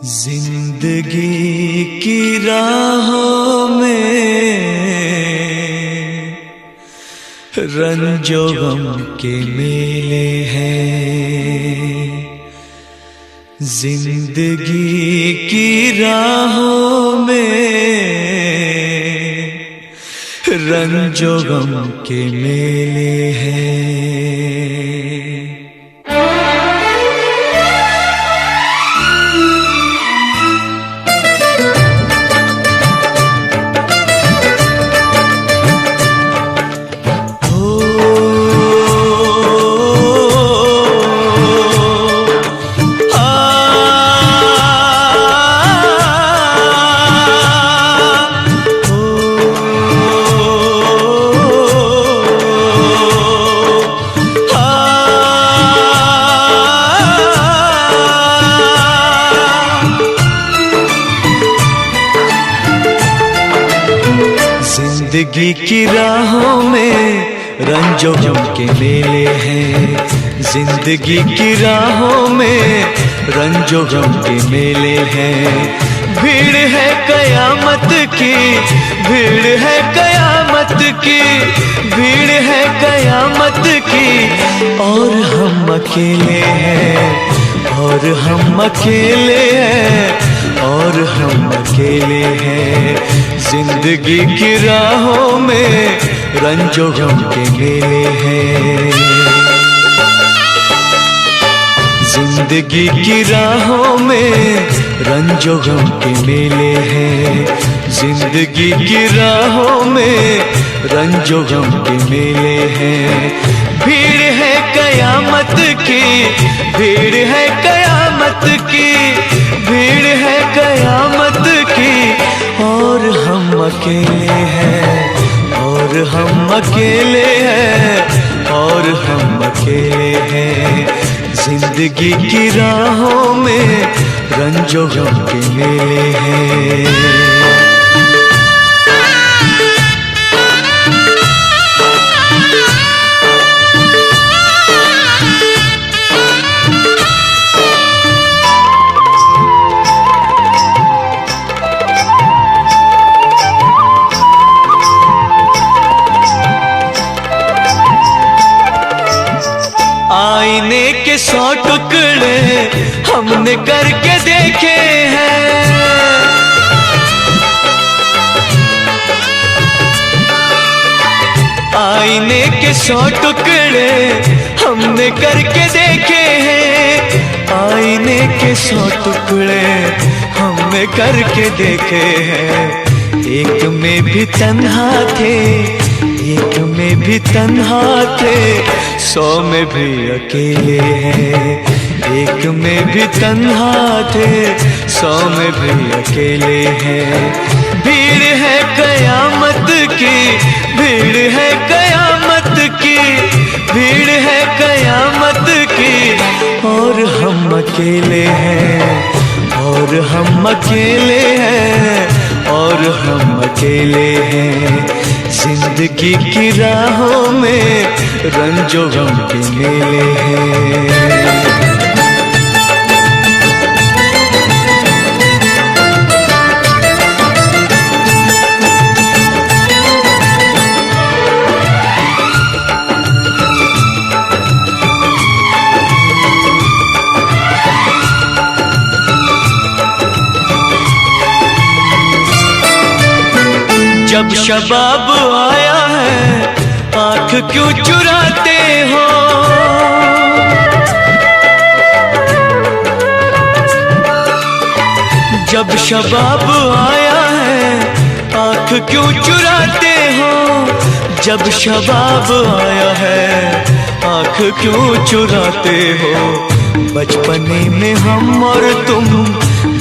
जिंदगी की राहों में रंजो गम के मेले हैं। जिंदगी की राहों में रंजो गम के मेले हैं। जिंदगी की राहों में रंजो गम के मेले हैं। जिंदगी की राहों में रंजो गम के मेले हैं। भीड़ है कयामत की, भीड़ है कयामत की, भीड़ है कयामत की। और हम अकेले हैं, और हम अकेले हैं, और हम अकेले हैं। जिंदगी की राहों में रंजो गम के मेले हैं। जिंदगी की राहों में रंजो गम के मेले हैं। जिंदगी की राहों में रंजो गम के मेले हैं। भीड़ है कयामत की, भीड़ है कयामत की, भीड़ है कयामत की। और हम अकेले हैं, और हम अकेले हैं, और हम अकेले हैं। जिंदगी की राहों में रंजो गम के मेले हैं। आईने के 100 टुकड़े हमने करके देखे हैं। आईने के 100 टुकड़े हमने करके देखे हैं। आईने के 100 टुकड़े हमने करके देखे हैं। एक में भी तन्हा थे, एक में भी तन्हा थे, 100 में भी अकेले हैं। एक में भी तन्हा थे, 100 में भी अकेले हैं। भीड़ है कयामत की, भीड़ है कयामत की, भीड़ है कयामत की। और हम अकेले हैं, और हम अकेले हैं, और हम अकेले हैं। जिंदगी की राहों में रंजो गम के मेले हैं। जब शबाब आया है आँख क्यों चुराते हो। जब शबाब आया है आँख क्यों चुराते हो। जब शबाब आया है आँख क्यों चुराते हो। बचपने में हम और तुम,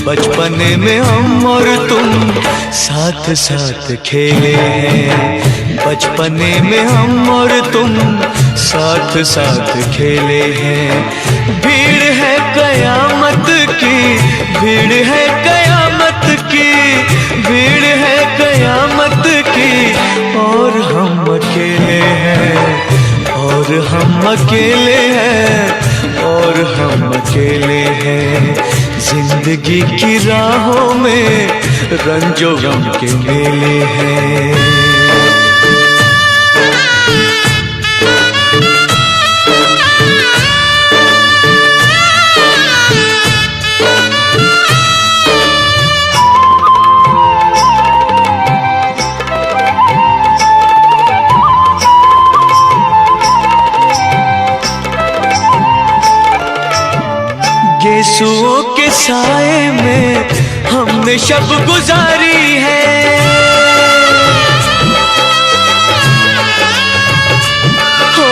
बचपने में हम और तुम साथ साथ खेले हैं। बचपने में हम और तुम साथ साथ खेले हैं। भीड़ है कयामत की, भीड़ है कयामत की, भीड़ है कयामत की। और हम अकेले हैं, और हम अकेले हैं, और हम अकेले हैं। जिंदगी की राहों में रंजो गम के मेले हैं। गेसुओं के साए में हमने शब गुजारी है। हो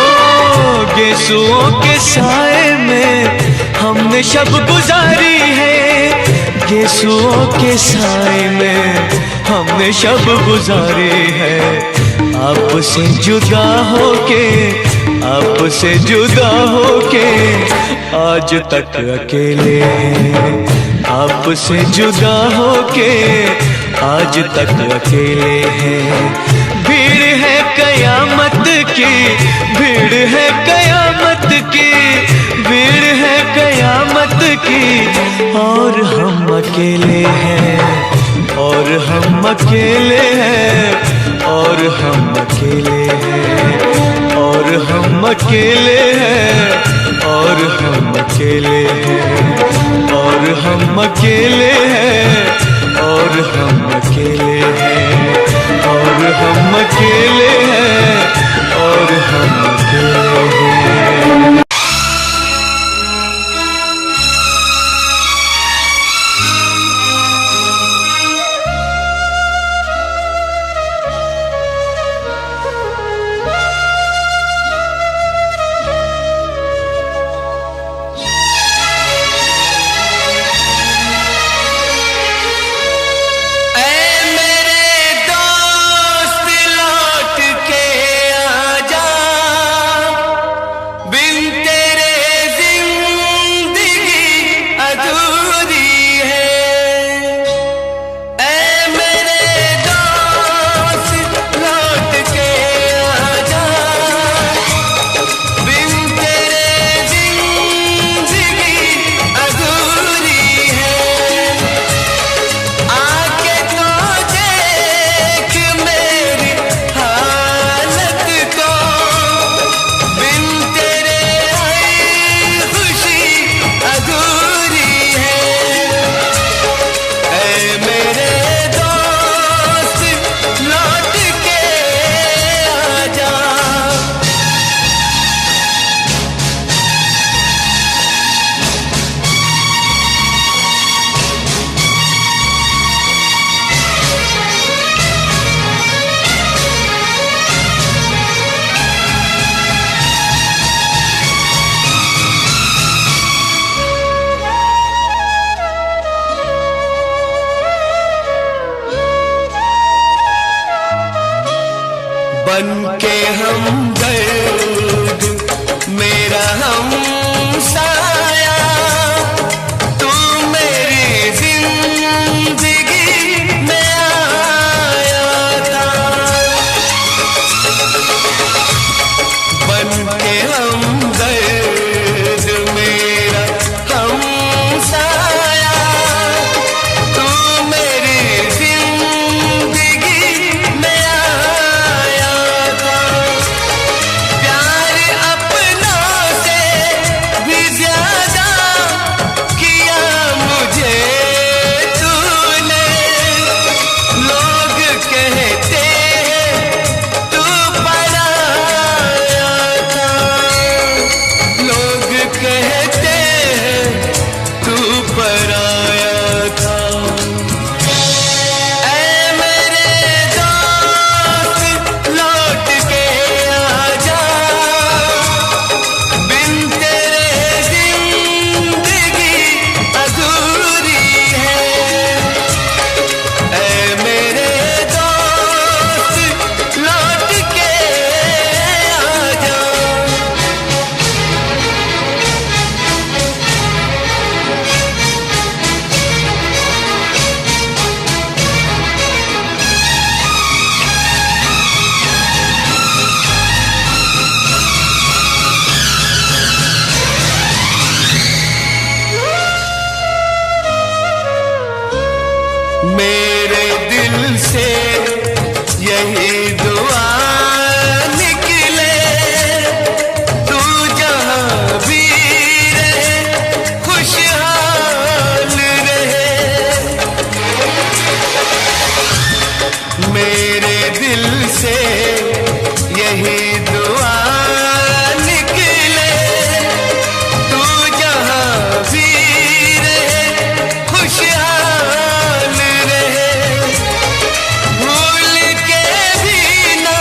गेसुओं के साए में हमने शब गुजारी है। गेसुओं के साए में हमने शब गुजारी है। आपसे जुदा होके, आपसे जुदा होके आज तक अकेले हैं। आपसे जुदा होके आज तक अकेले हैं। भीड़ है कयामत की, भीड़ है कयामत की, भीड़ है कयामत की, और हम अकेले हैं, और हम अकेले हैं, और हम अकेले हैं, और हम अकेले हैं, और हम अकेले हैं, और हम अकेले हैं, और हम अकेले हैं, और हम अकेले हैं, और हम अकेले हैं। बनके हमदर्द मेरा हमसाया, तू मेरी जिंदगी में आया था। बनके हमदर्द मेरा हमसाया, तू मेरी जिंदगी में आया था। प्यार अपनों से मेरे दिल से यही दुआ निकले, तू जहां भी रहे खुशहाल रहे। मेरे दिल से यही दुआ निकले, तू जहां भी रहे खुशहाल रहे। भूल के भी ना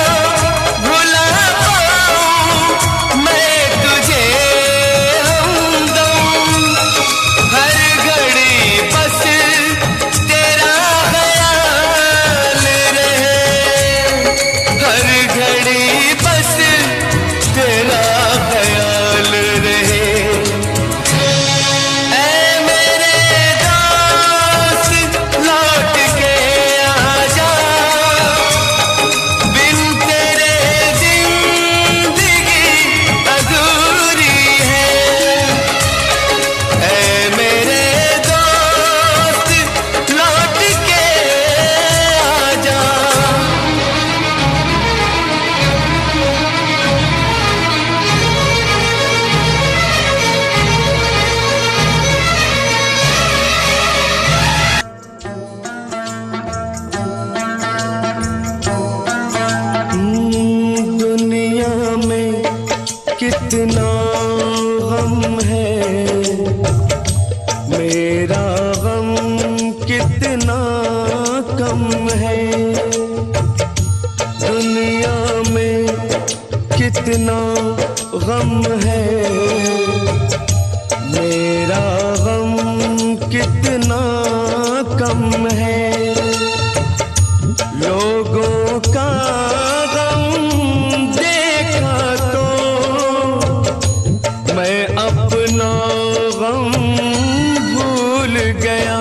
भुला पाऊं मैं तुझे हमदम, हर घड़ी बस तेरा ख्याल रहे, हर घड़ी बस तेरा ख्याल रहे। ऐ मेरे दोस्त लौट के आजा, बिन तेरे जिंदगी अधूरी है। ऐ मेरे दोस्त लौट के आजा। दुनिया में कितना गम है, मेरा गम कितना कम है। दुनिया में कितना गम है, मेरा गम कितना कम है। लोगों का गम देखा तो मैं अपना गम भूल गया।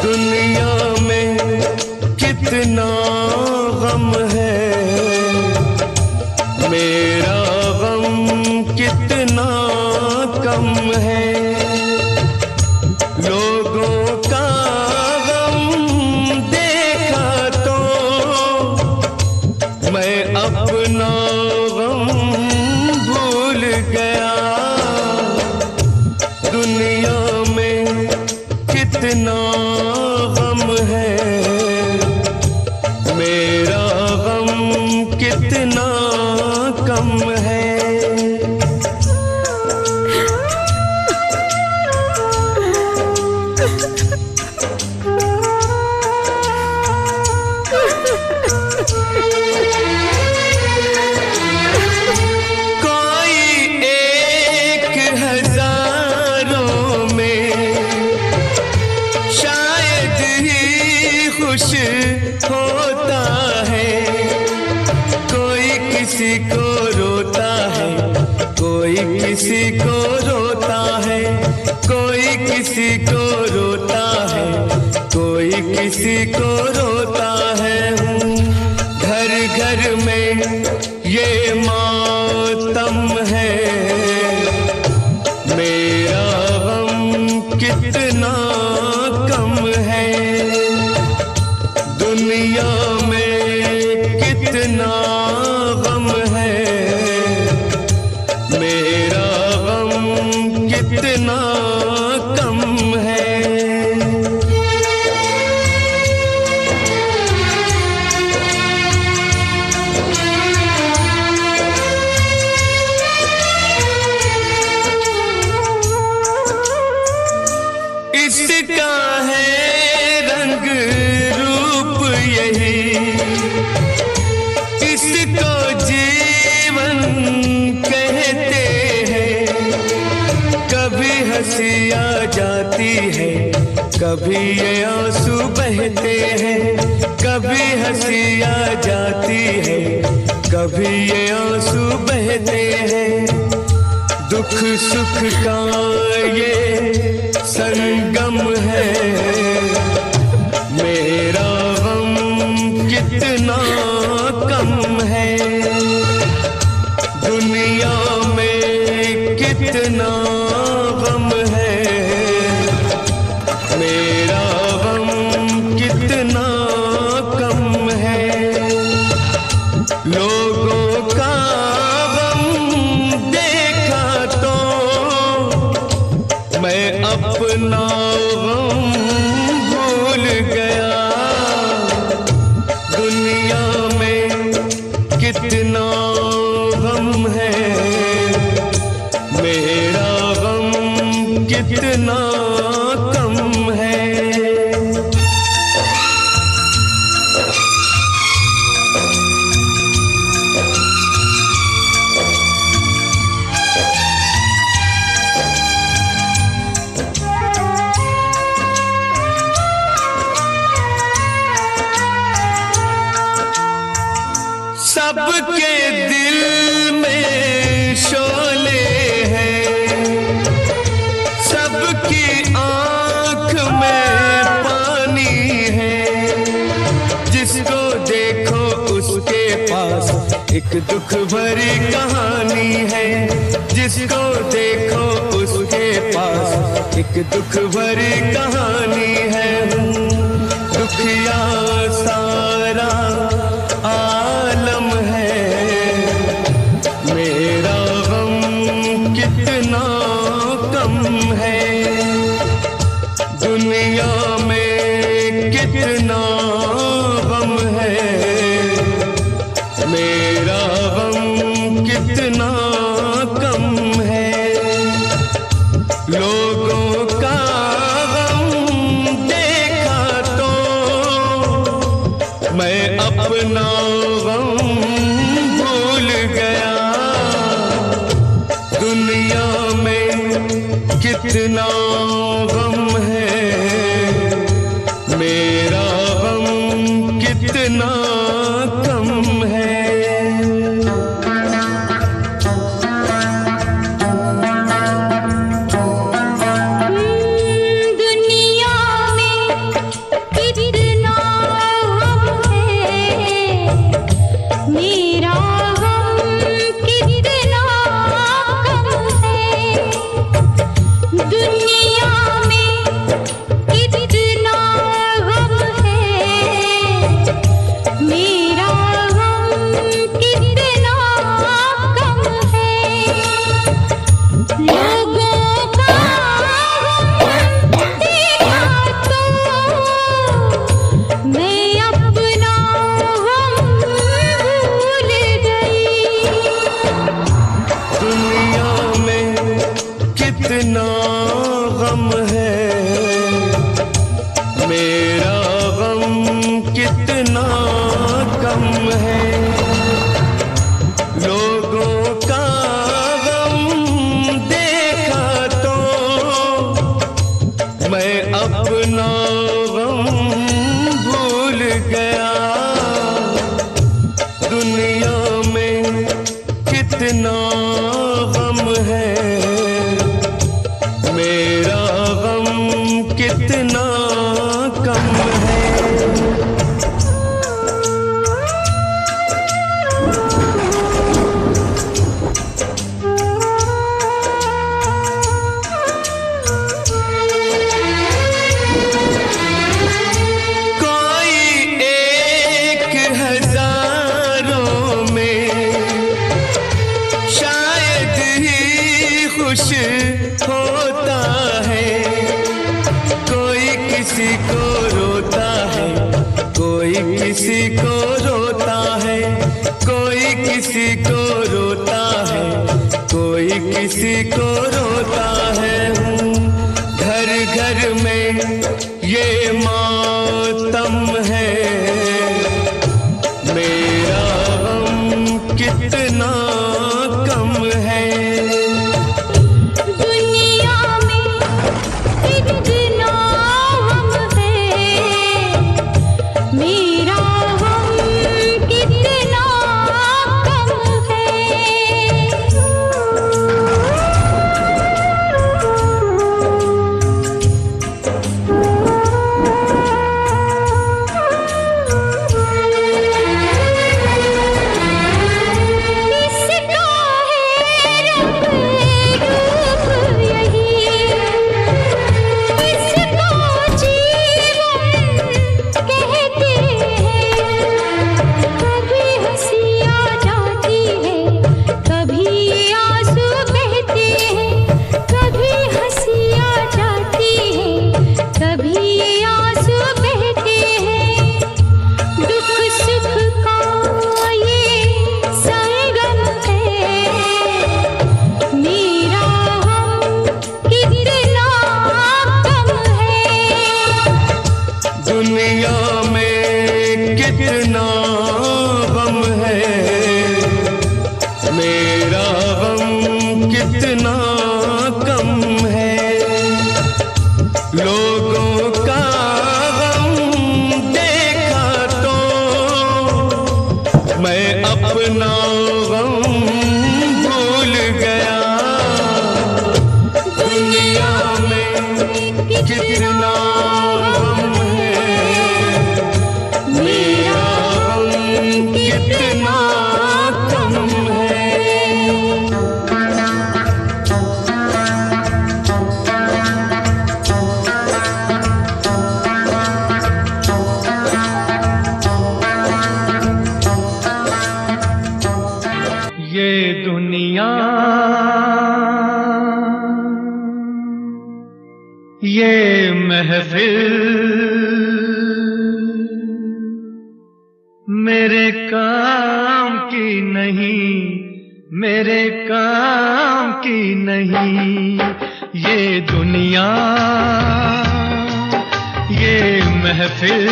दुनिया में कितना गम है, मेरा गम कितना कम है। लोगों का गम देखा तो मैं अपना गम भूल गया। दुनिया में कितना गम है, मेरा गम कितना कम है। कोई एक हजारों में शायद ही खुश होता है। कोई किसी को रोता है, कोई किसी को रोता है, कोई किसी को रोता है, कोई किसी को रोता है। घर घर में ये मातम है, मेरा गम कितना कम है। दुनिया में कितना गम है, मेरा गम कितना कम है। इसका है रंग रूप यही, इसको जीवन कहते हैं। कभी हंसी आ जाती है, कभी ये आंसू बहते हैं। कभी हंसी आ जाती है, कभी ये आंसू बहते हैं। दुख सुख का ये संगम है, मेरा गम कितना कम है। दुनिया में कितना गम है, मेरा अपना गम भूल गया। दुनिया में कितना गम है, मेरा गम कितना कम है। सबके दिल में शोले हैं, सबकी आंख में पानी है। जिसको देखो उसके पास एक दुख भरी कहानी है। जिसको देखो उसके पास एक दुख भरी कहानी है। दुखिया सारा आलम है, मेरा गम कितना कम है। दुनिया में कितना गम है, मेरा गम कितना कम है। लोगों का गम देखा तो मैं अपना गम भूल गया। दुनिया में कितना गम है, मेरा गम कितना कम है। कितना गम है, मेरा गम कितना कम है। लोगों का गम देखा तो मैं अपना गम भूल गया। दुनिया में कितना गम है, मेरा गम कितना कम है। कोई एक हजारों में शायद ही खुश होता है। कोई किसी को रोता है, कोई किसी को रोता है। कोई किसी को रोता है, कोई किसी को रोता है। घर घर में ये मातम है, मेरा गम कितना कम है। दुनिया में कितना गम है, मेरा गम कितना कम है। लोगों का गम देखा तो मैं अपना गम भूल गया। दुनिया में कितना गम है, मेरा गम कितना कम है। ये दुनिया, ये महफिल मेरे काम की नहीं, मेरे काम की नहीं। ये दुनिया, ये महफिल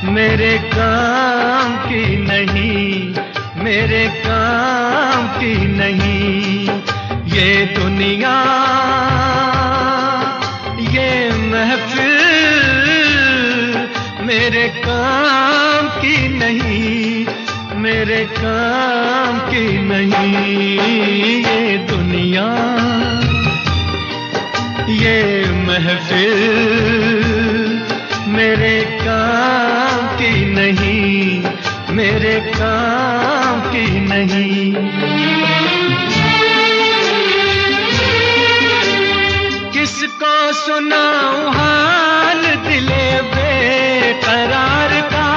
मेरे काम की नहीं, मेरे काम की नहीं। ये दुनिया, ये महफिल मेरे काम की नहीं, मेरे काम की नहीं। ये दुनिया, ये महफिल मेरे काम की नहीं, मेरे काम की नहीं। किसको सुनाऊं हाल दिले बेकरार का,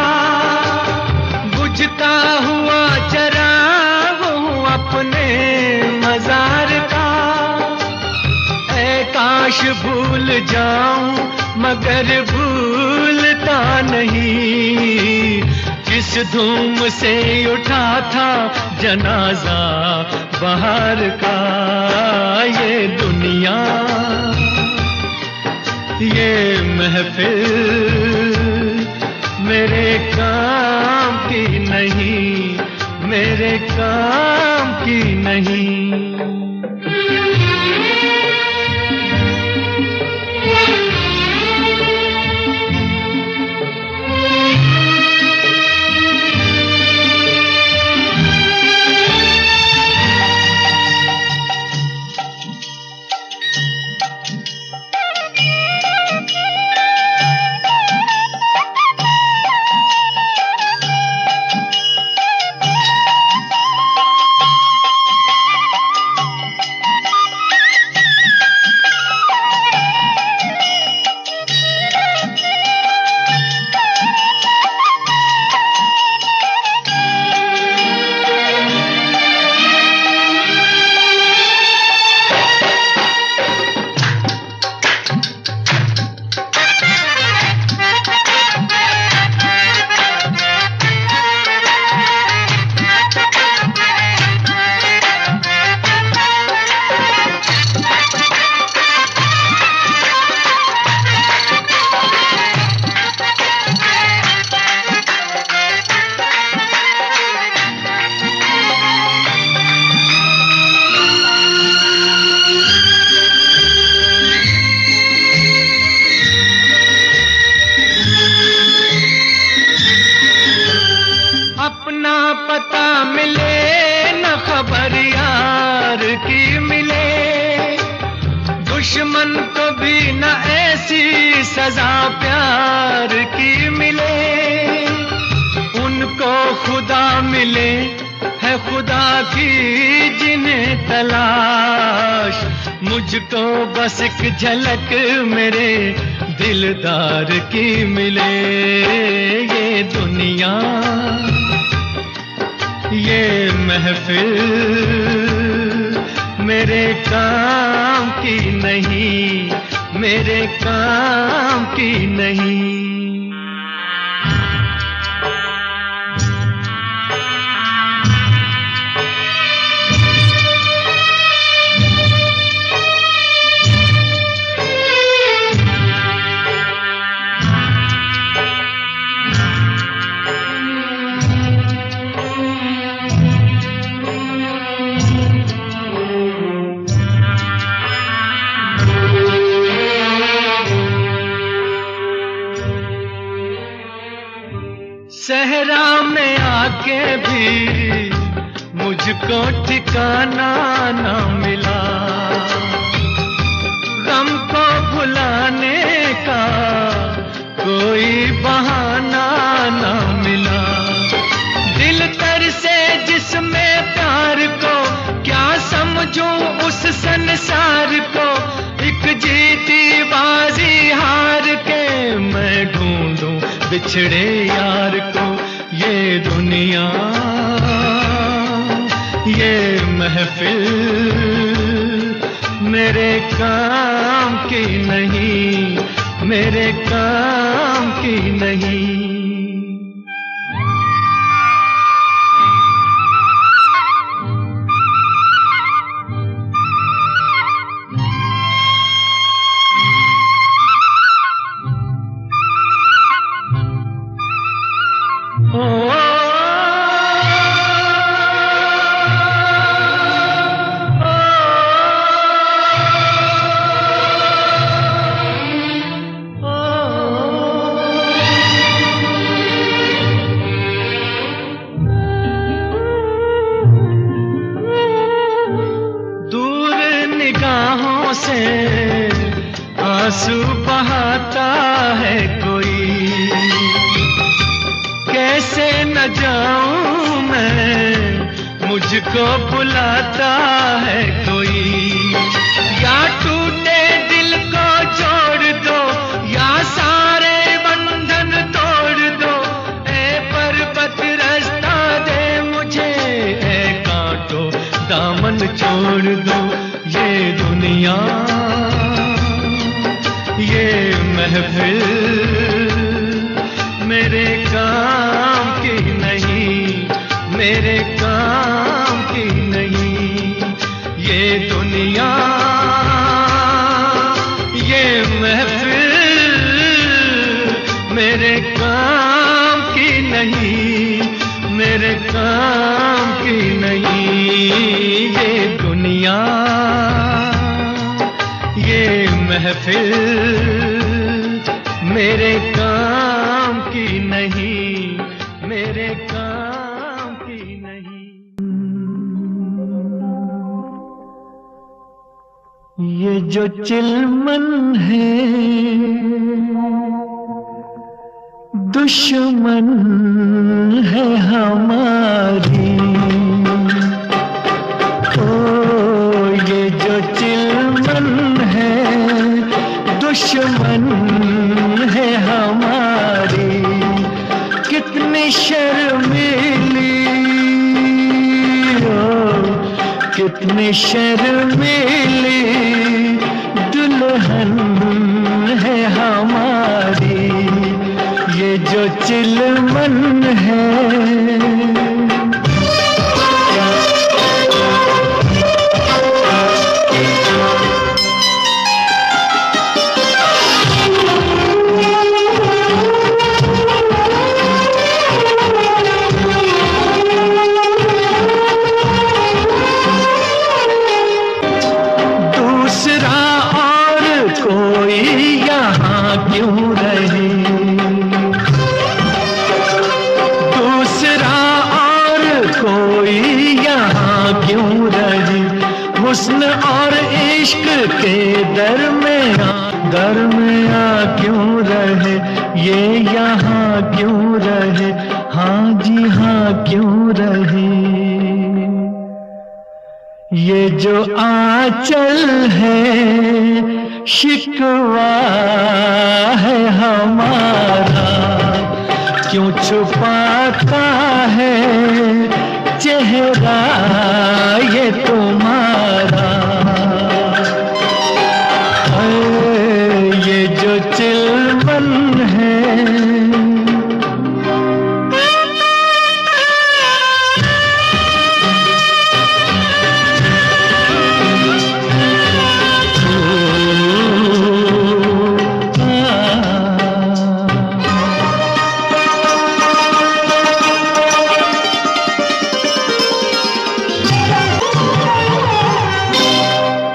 बुझता हुआ चराग हूँ अपने मजार का। ऐ काश भूल जाऊं मगर भूलता नहीं, जिस धूम से उठा था जनाजा बाहर का। ये दुनिया, ये महफिल मेरे काम की नहीं, मेरे काम की नहीं। पता मिले न खबर यार की मिले, दुश्मन को भी न ऐसी सजा प्यार की मिले। उनको खुदा मिले है खुदा की जिन्हें तलाश, मुझको बस एक झलक मेरे दिलदार की मिले। ये दुनिया, ये महफिल मेरे काम की नहीं, मेरे काम की नहीं। सहरा में आके भी मुझको ठिकाना न मिला, गम को भुलाने का कोई बहाना न मिला। दिल तर से जिसमें प्यार को क्या समझूं उस संसार को, एक जीती बाजी हार के मैं ढूंढूं बिछड़े यार को। ये दुनिया ये महफिल मेरे काम की नहीं, मेरे काम की नहीं। से आंसू बहाता है कोई, कैसे न जाऊं मैं, मुझको बुलाता है कोई। या टूटे दिल को जोड़ दो, या सारे बंधन तोड़ दो, ए पर्वत रास्ता दे मुझे, ए कांटो दामन छोड़ दो। ये दुनिया ये महफिल मेरे काम की नहीं, मेरे काम की नहीं। ये दुनिया ये महफिल मेरे काम की नहीं, मेरे काम की नहीं। ये दुनिया ये महफिल मेरे काम की नहीं, मेरे काम की नहीं। ये जो चिलमन है दुश्मन है हमारी, ये जो चिलमन है दुश्मन है हमारी। कितनी शर्मीली कितनी शर्मीली दुल्हन है हमारी, ये जो चिलमन है। क्यों रहे दूसरा और कोई यहाँ क्यों रहे, हुस्न और इश्क के दरमियाँ क्यों रहे, ये यहाँ क्यों रहे, हाँ जी हाँ क्यों रहे। ये जो आंचल है शिकवा है हमारा, क्यों छुपाता है चेहरा ये तुम्हारा। ये जो चिलमन है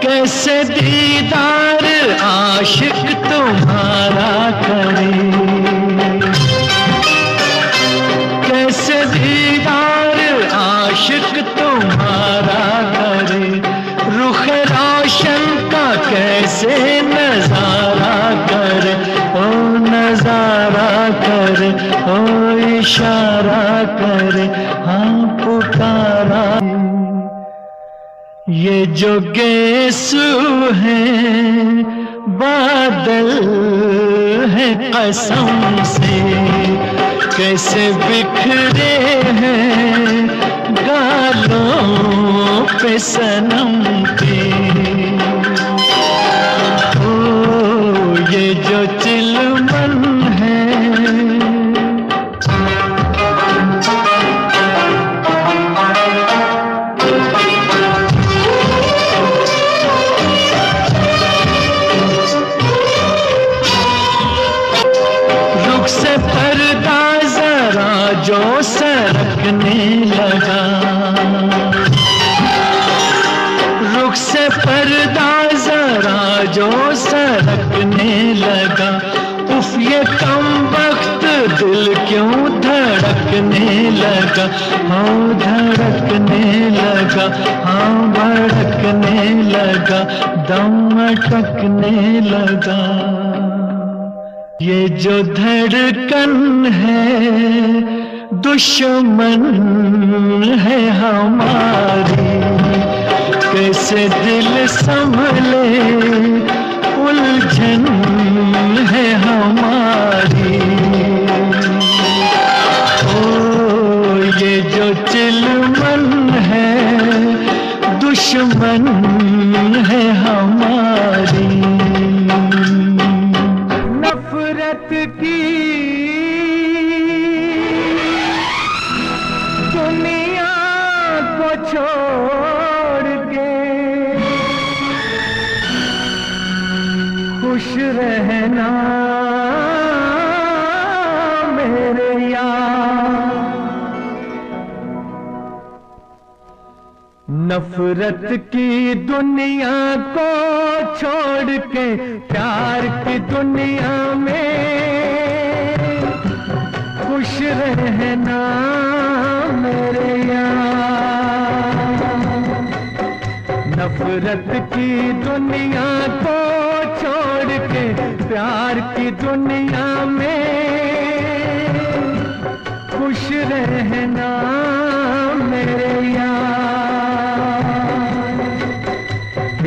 कैसे दीदार आशिक तुम्हारा करे, इशारा करे, हाँ पुकारा। ये जो गेसू है बादल है कसम से, कैसे बिखरे हैं गालों पे सनम के। ओ ये जो चिलमन है, रुख से पर्दा जरा जो सरकने लगा, रुख से पर्दा जरा जो सरकने लगा। उफ ये कमबख्त दिल क्यों धड़कने लगा, हाँ धड़कने लगा, हाँ भड़कने लगा, दम अटकने लगा। ये जो धड़कन है दुश्मन है हमारी, कैसे दिल संभले उलझन है हमारी। ओ ये जो चिलमन है दुश्मन है हमारी। नफरत की दुनिया को छोड़ के खुश रहना मेरे यार। नफरत की दुनिया को छोड़ के प्यार की दुनिया में खुश रहना मेरे यार। नफरत की दुनिया को छोड़ के प्यार की दुनिया में खुश रहना मेरे यार।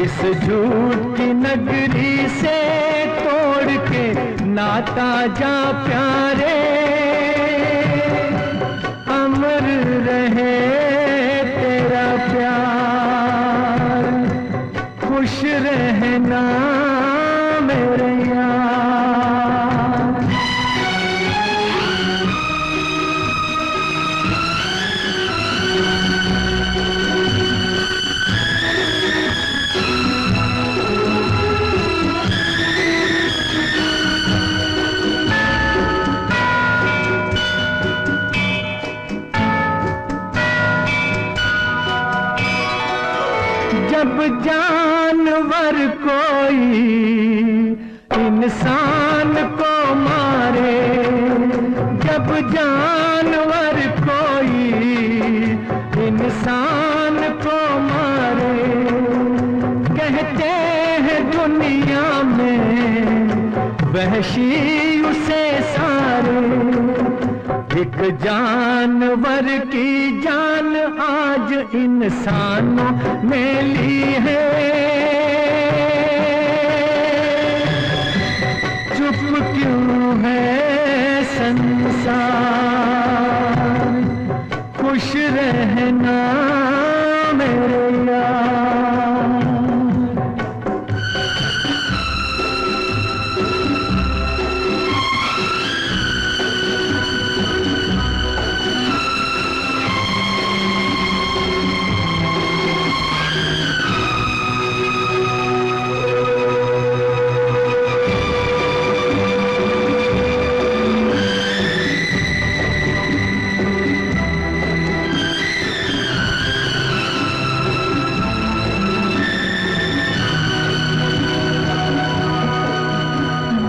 इस झूठ की नगरी से तोड़ के नाता जा प्यारे, अमर रहे तेरा प्यार। खुश रहना मेरे यार। जब जानवर कोई इंसान को मारे, जब जानवर कोई इंसान को मारे, कहते हैं दुनिया में वहशी उसे सारे। एक जानवर की जान आज इंसानों ने ली है, चुप क्यों है संसार। खुश रहना मेरे यार।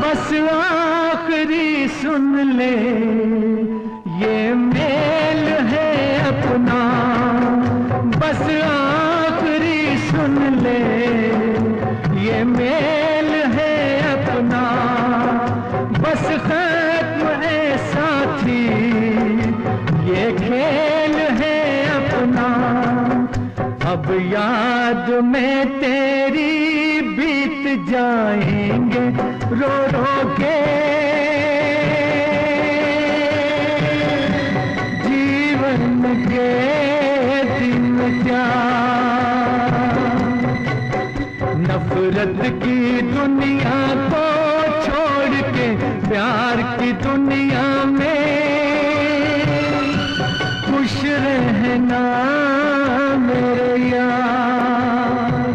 बस आखिरी सुन ले ये मेल है अपना, बस आखिरी सुन ले ये मेल है अपना। बस खत्म है साथी याद में तेरी बीत जाएंगे रो रो के, जीवन के दिन क्या। नफरत की दुनिया को छोड़ के प्यार की दुनिया में खुश रहना मेरे यार,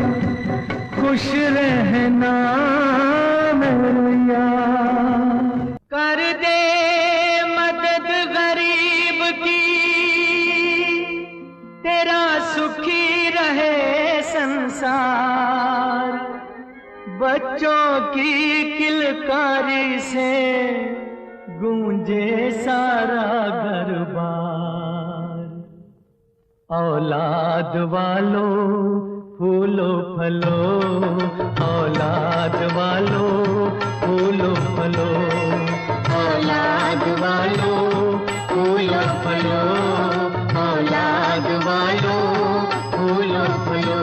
खुश रहना मेरे यार। कर दे मदद गरीब की, तेरा सुखी रहे संसार। बच्चों की किलकारी से गूंजे सारा घर-बार। औलाद वालों फूलो फलो, औलाद वालों फूलो फलो, औलाद वालों फूलो फलो, औलाद वालों फूलो फलो।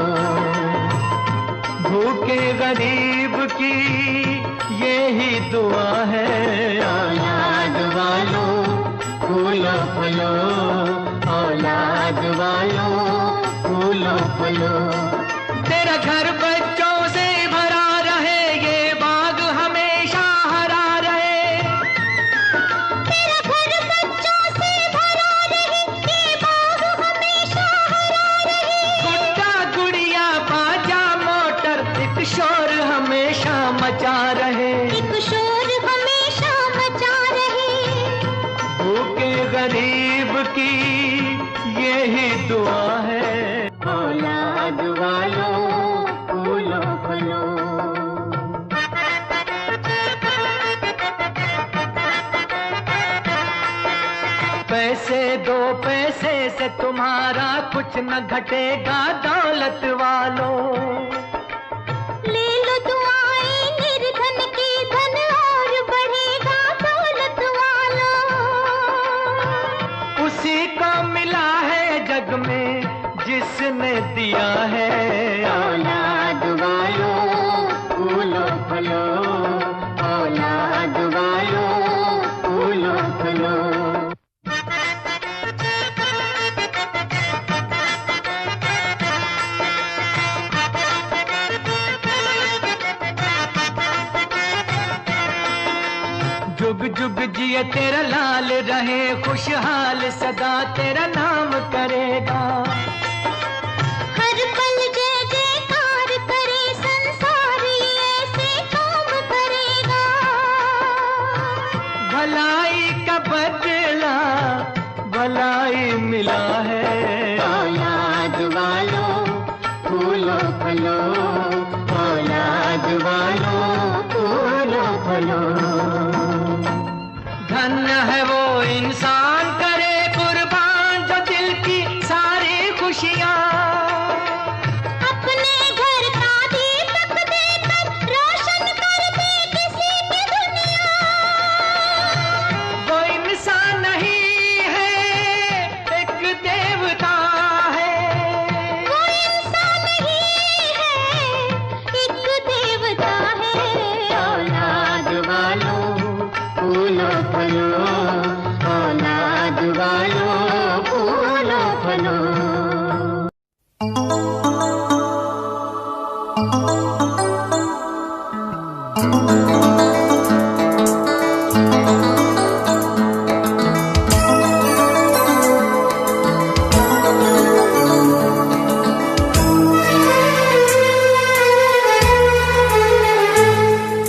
भूखे गरीब की यही दुआ है, औलाद वालों फूलो फलो, औलाद वालों फूलो फलो। तेरा घर बच्चों से भरा रहे, ये बाग हमेशा हरा रहे। तेरा घर बच्चों से भरा रहे, ये बाग हमेशा हरा रहे। गुड्डा गुड़िया बाजा मोटर एक शोर हमेशा मचा रहे, एक शोर हमेशा मचा रहे। भूखे गरीब की यही दुआ है, औलाद वालों फूलो फलो। पैसे दो पैसे से तुम्हारा कुछ न घटेगा दौलत वालों। ले लो दुआएं निर्धन की, धन और बढ़ेगा दौलत वालों। उसी को मिला है जग में जिसने दिया है, औलाद वालों फूलो फलो, औलाद वालों फूलो फलो। जुग जुग जिए तेरा लाल रहे, खुशहाल सदा तेरा नाम करेगा। हर पल जय जयकार करे, संसार ऐसे काम करेगा। भलाई का बदला भलाई मिला है, औलाद वालों फूलो फलो, औलाद वालों फूलो फलो। धन्य है वो इंसान करे कुर्बान जो दिल की सारी खुशियाँ अपने घर का दीपक देकर रोशन कर दे किसी की दुनिया। वो इंसान नहीं है एक देवता है, वो इंसान नहीं है एक देवता है। औलाद वालों फूलो फलो, औलाद वालों फूलो फलो।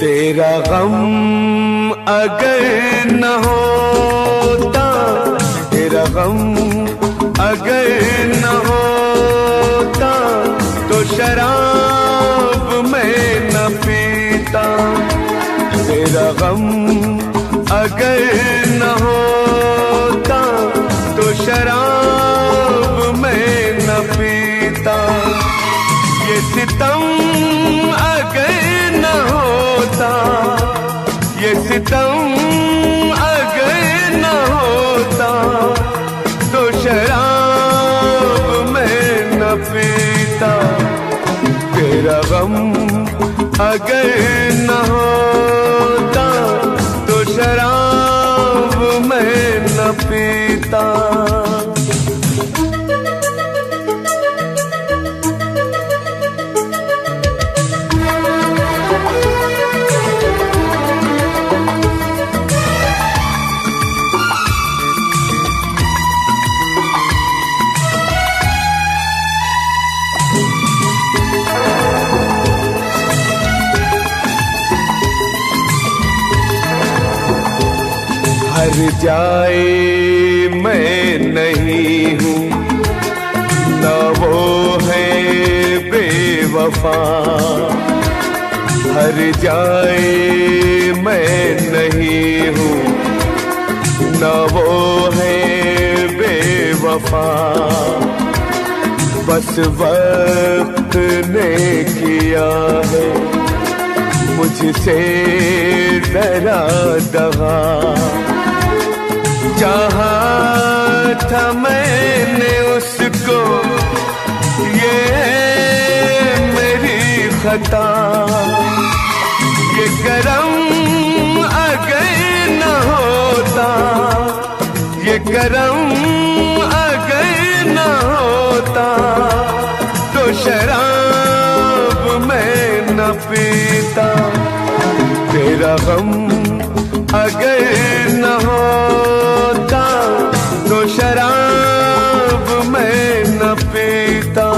तेरा गम अगर न होता, तेरा गम अगर न होता तो शराब मैं न पीता। तेरा गम अगर न होता तो शराब मैं न पीता। ये सितम अगर न होता, ये सितम अगर न होता तो शराब मैं न पीता। अगर न होता तो शराब मैं न पीता। हर जाए मैं नहीं हूँ, न वो है बेवफा। हर जाए मैं नहीं हूँ, न वो है बेवफा। बस वक्त ने किया है मुझसे डरा दगा। चाहा था मैंने उसको, ये मेरी खता। ये करम अगर न होता, ये करम अगर न होता तो शराब मैं न पीता। तेरा गम अगर न होता तो शराब मैं न पीता।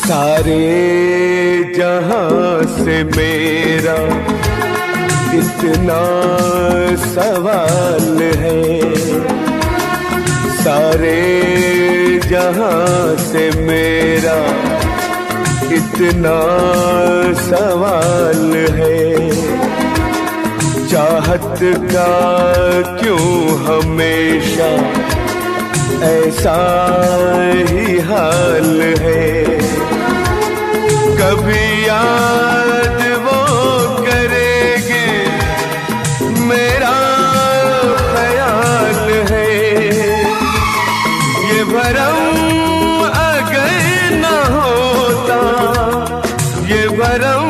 सारे जहां से मेरा इतना सवाल है। सारे जहां से मेरा इतना सवाल है। चाहत का क्यों हमेशा ऐसा ही हाल है। कभी याद वो करेंगे मेरा ख्याल है। ये भरम अगर न होता, ये भरम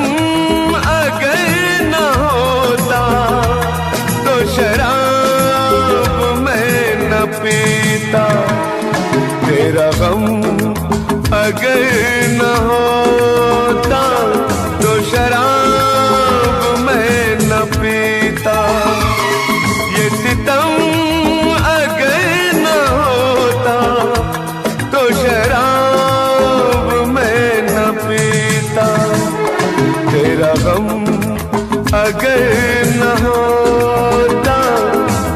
अगर न होता तो शराब मैं न पीता। तेरा गम अगर न होता तो शराब मैं न पीता। ये सितम अगर न होता तो शराब मैं न पीता। तेरा गम अगर न होता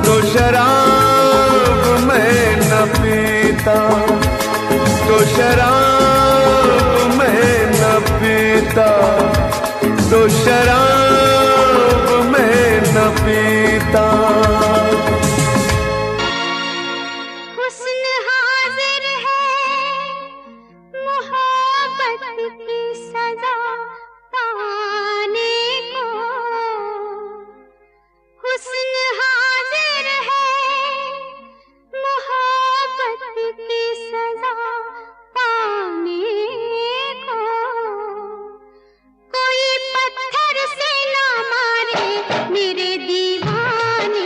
तो शराब मैं न पीता। तो शराब मैं न पीता। तो शराब मैं न पीता। हुस्न हाजिर है मोहब्बत की सजा पाने को। हुस्न हाजिर है मोहब्बत की सजा पाने को। कोई पत्थर से ना मारे मेरे दीवाने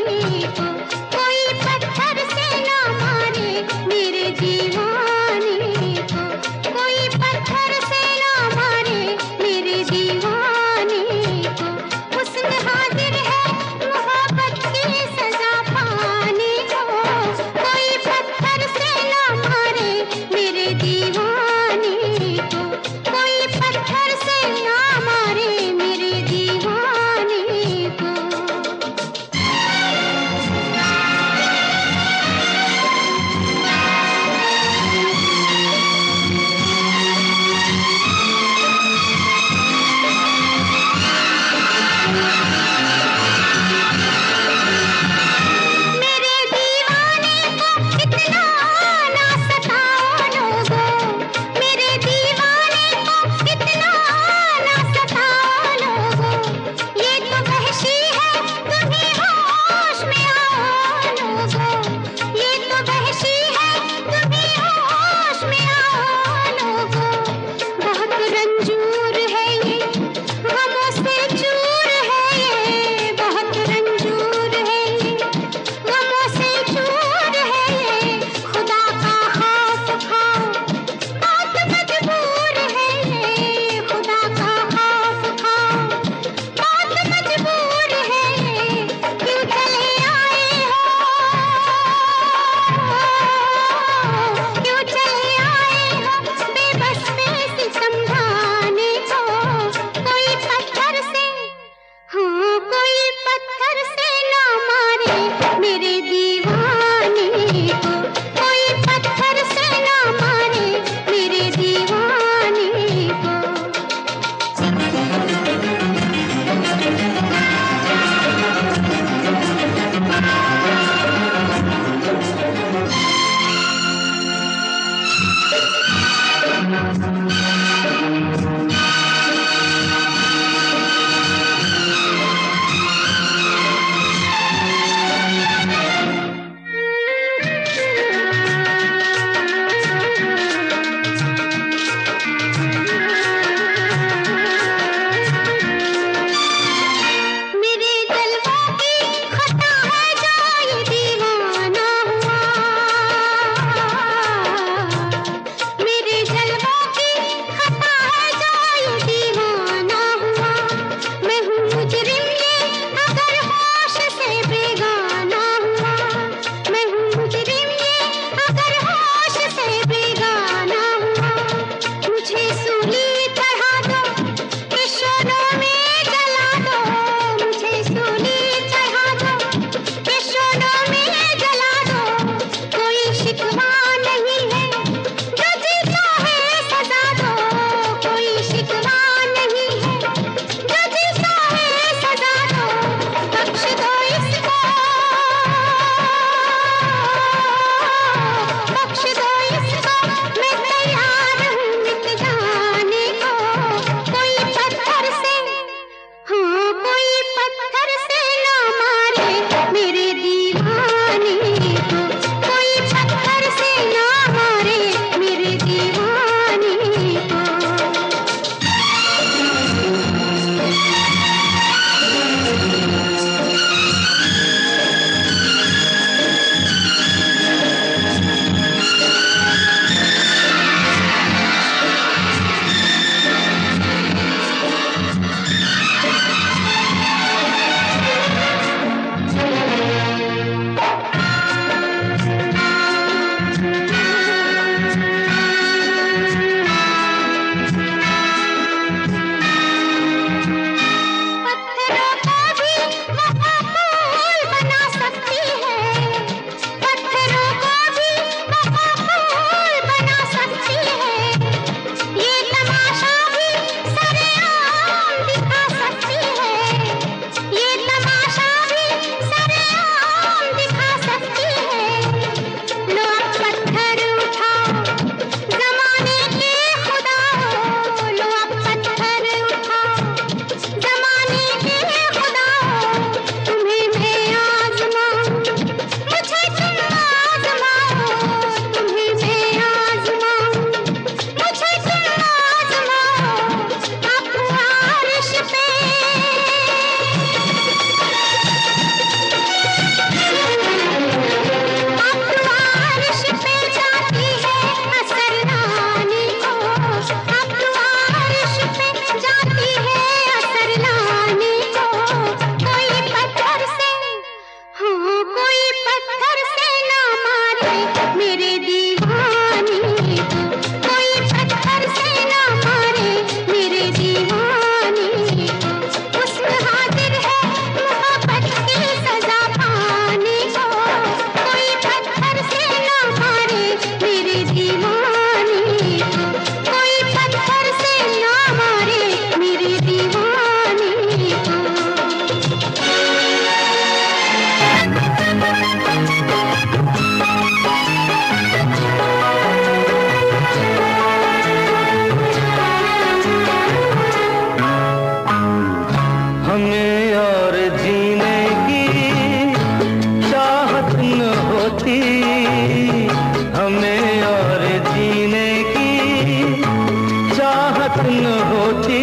न होती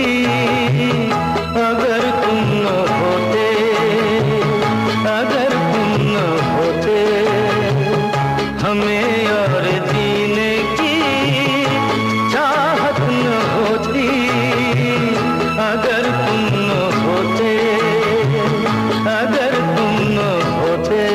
अगर तुम न होते, अगर तुम न होते, हमें और जीने की चाहत न होती अगर तुम न होते, अगर तुम न होते।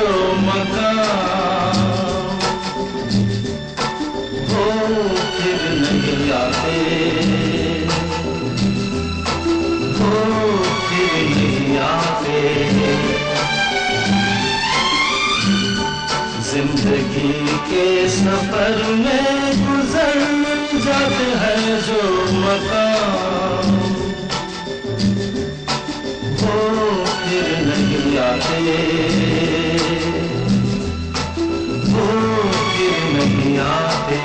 जो मकान, वो फिर नहीं आते, वो फिर नहीं आते। जिंदगी के सफर में गुजर जाते हैं जो मकाम, वो फिर नहीं आते, वो फिर नहीं आते।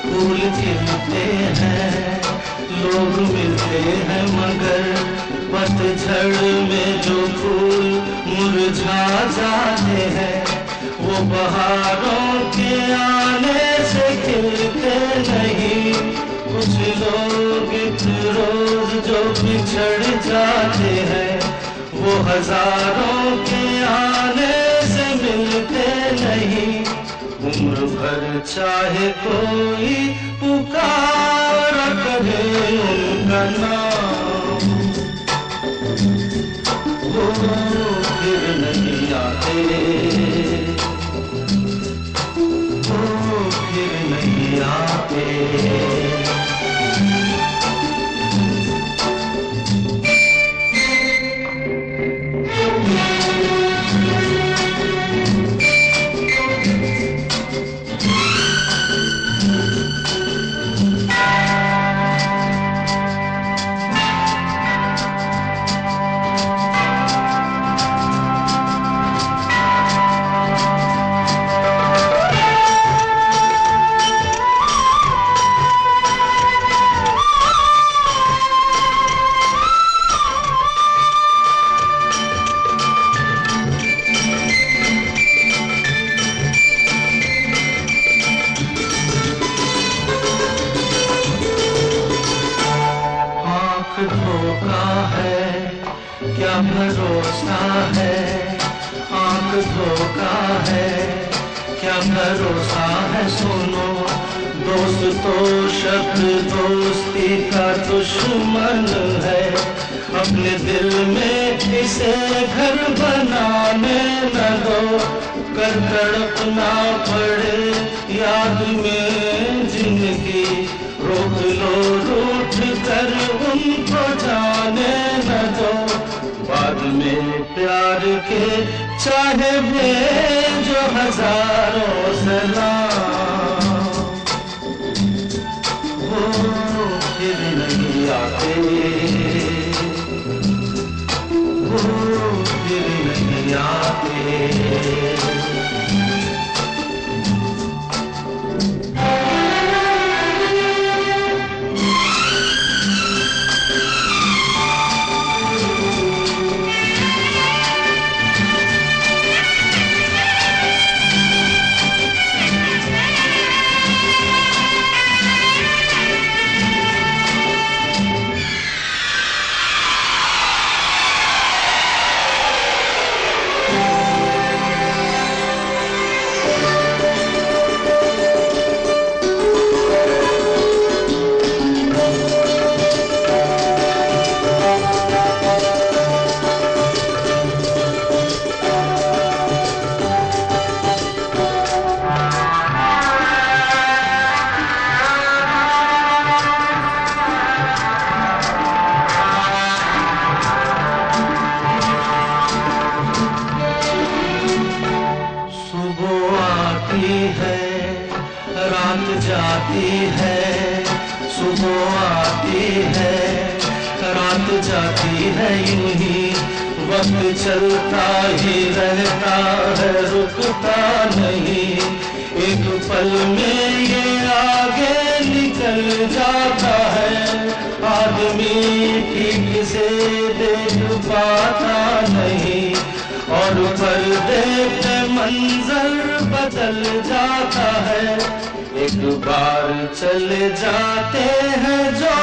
फूल खिलते हैं, लोग मिलते हैं, मगर पतझड़ में जो फूल मुरझा जाते हैं, वो बहारों के आने से खिलते नहीं। कुछ लोग एक रोज जो बिछड़ जाते हैं, वो हजारों के आने से मिलते नहीं। उम्र भर चाहे कोई पुकारा करे उनका नाम, वो फिर नहीं आते, वो फिर नहीं आते। धोखा है क्या भरोसा है, आंख धोखा है क्या भरोसा है। सुनो दोस्त तो शब्द दोस्ती का दुश्मन है, अपने दिल में इसे घर बनाने न दो। कर तड़पना पड़े याद में जिंदगी, रोक लो रूठ कर उनको जाने न दो। बाद में प्यार के चाहे भेजो हजारों सलाम, वो फिर नहीं आते, वो फिर नहीं आते। रात जाती है, सुबह आती है, रात जाती है, यूं ही वक्त चलता ही रहता है, रुकता नहीं। एक पल में ये आगे निकल जाता है। आदमी ठीक से देख पाता नहीं और पर्दे पे मंजर बदल जाता है। एक बार चले जाते हैं जो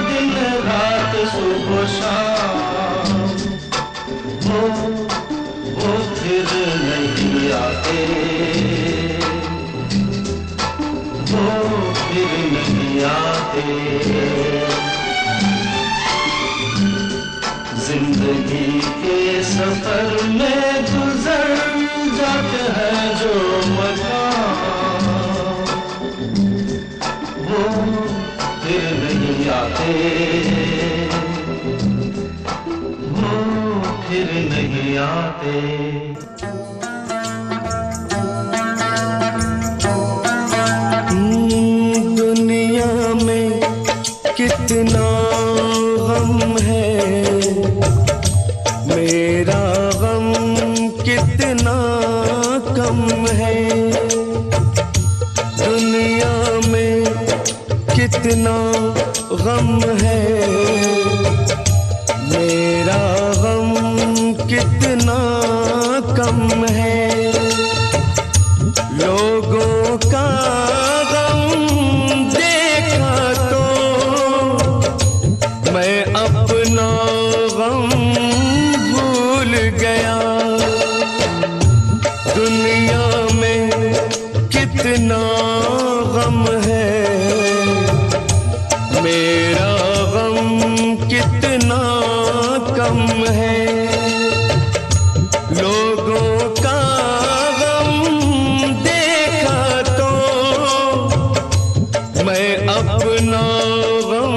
दिन रात सुबह शाम, वो फिर नहीं आते, वो फिर नहीं आते। जिंदगी के सफर में गुजर जाते हैं जो मकाम, वो फिर नहीं आते, वो फिर नहीं आते। दुनिया में कितना गम है, मेरा गम कितना कम है। दुनिया में कितना गम है, मेरा गम कितना कम है। लोगों का गम देखा तो मैं अपना गम भूल गया। दुनिया में कितना गम है, मेरा गम कितना कम है। लोगों का गम देखा तो मैं अपना गम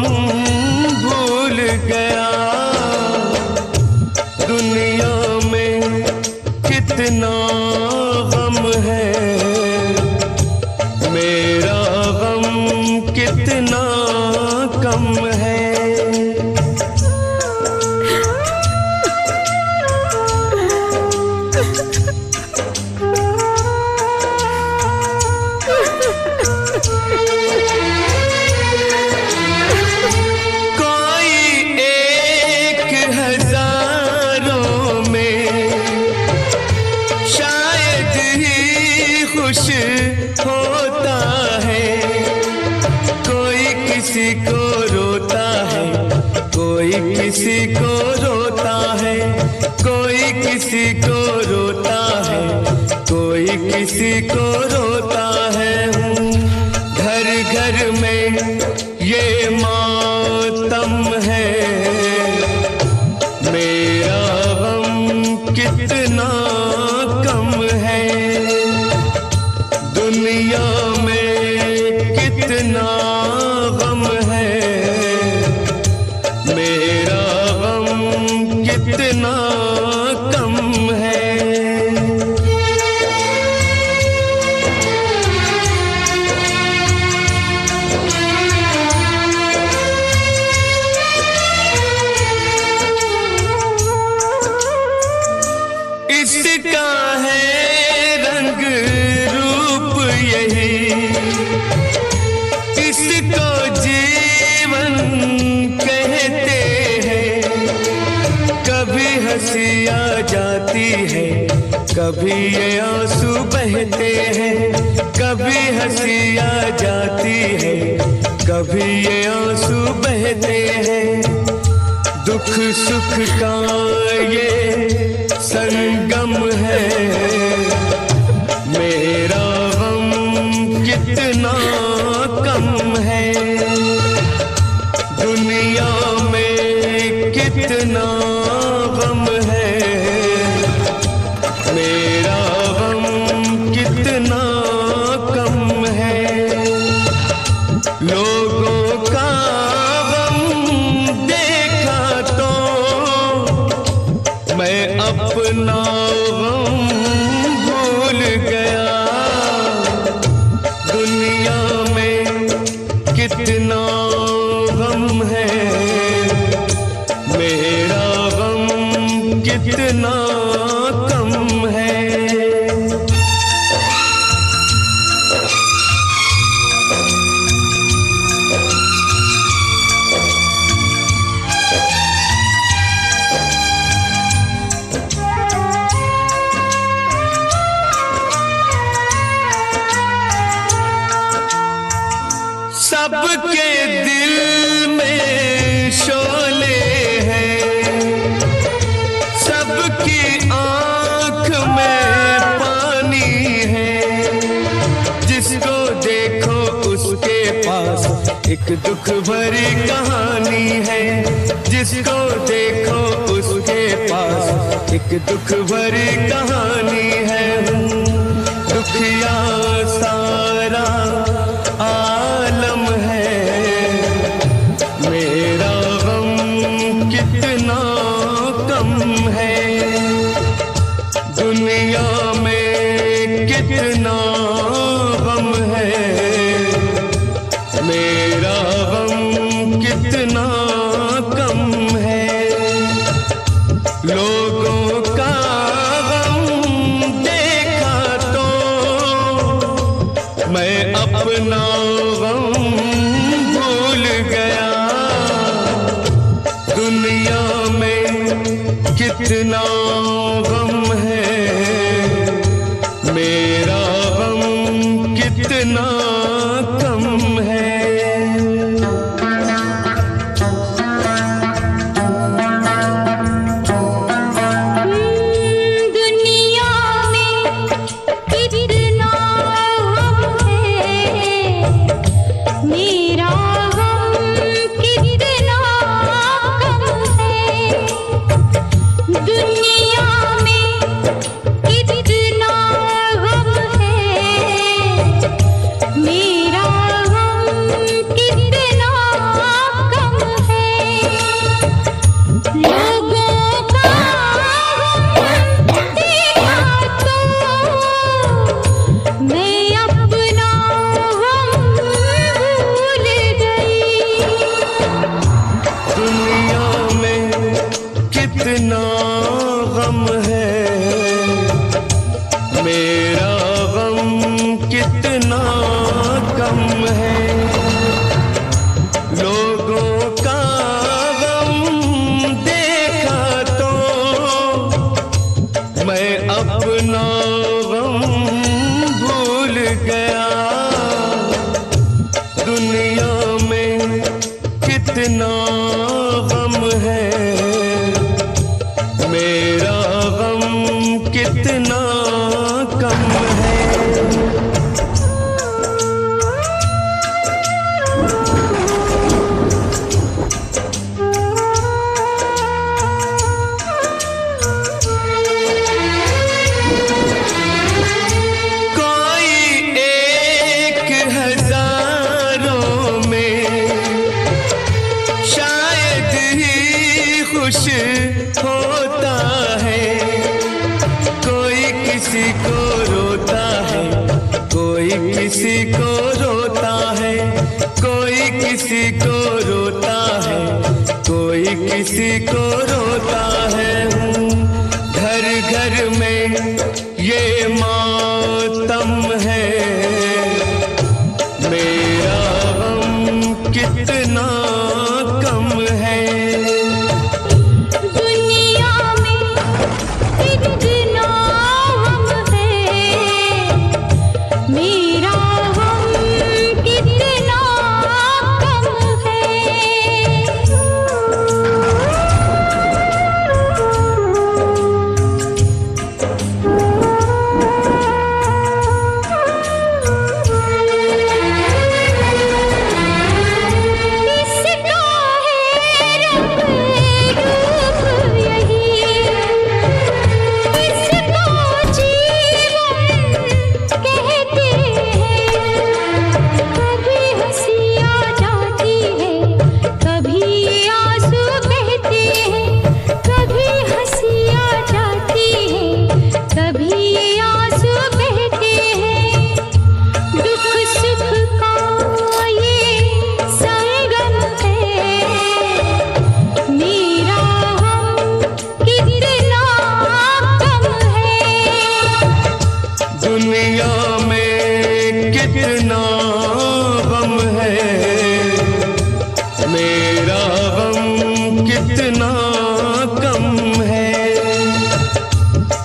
भूल गया। दुनिया में कितना गम है, मेरा गम कितना कम है। होता है कोई किसी को रोता है, कोई किसी को रोता है, कोई किसी को रोता है, कोई किसी को रोता है। घर घर में ये मातम है, मेरा गम कितना कम है। दुनिया में कितना गम है, मेरा गम कितना कम है। इसका है रंग रूप यही, इसको जीवन कहते हैं। कभी हंसी आ जाती है, कभी ये आंसू बहते हैं। कभी हंसी आ जाती है, कभी ये आंसू बहते हैं। दुख सुख का ये संगम है, मेरा गम कितना कम है। दुनिया में कितना गम है, मेरा गम कितना कम है। लोगों का मैं अपना गम भूल गया। दुनिया में कितना गम है, मेरा गम कितना कम है। सबके दिल में शोले हैं, सबकी आंख में पानी है। जिसको देखो उसके पास एक दुख भरी कहानी है। जिसको देखो उसके पास एक दुख भरी कहानी है। दुखिया सारा आलम है, मेरा गम कितना कम है। दुनिया में कितना गम है, मेरा गम कितना कम है। लोगों का गम देखा तो मैं अपना गम भूल गया। दुनिया में कितना गम है, मेरा गम कितना कम है। कितना गम है, मेरा गम कितना कम है। लोगों का गम देखा तो मैं अपना गम भूल गया। दुनिया में कितना गम है, मेरा गम कितना कम है। कोई एक हजारों में शायद ही खुश होता है। कोई किसी को रोता है, कोई किसी को रोता है। कोई किसी को रोता है, कोई किसी को रोता है। घर घर में ये मातम है, मेरा गम कितना कम है।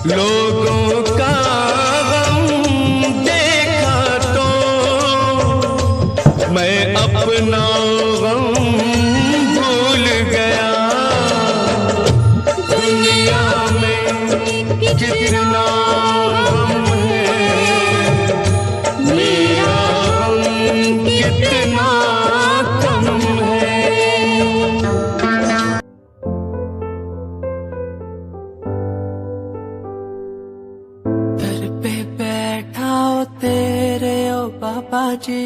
लोगों का गम देखा तो मैं अपना गम भूल गया। दुनिया में कितना गम है, मेरा गम कितना कम है। दर पे बैठा हो तेरे ओ बाबा जी,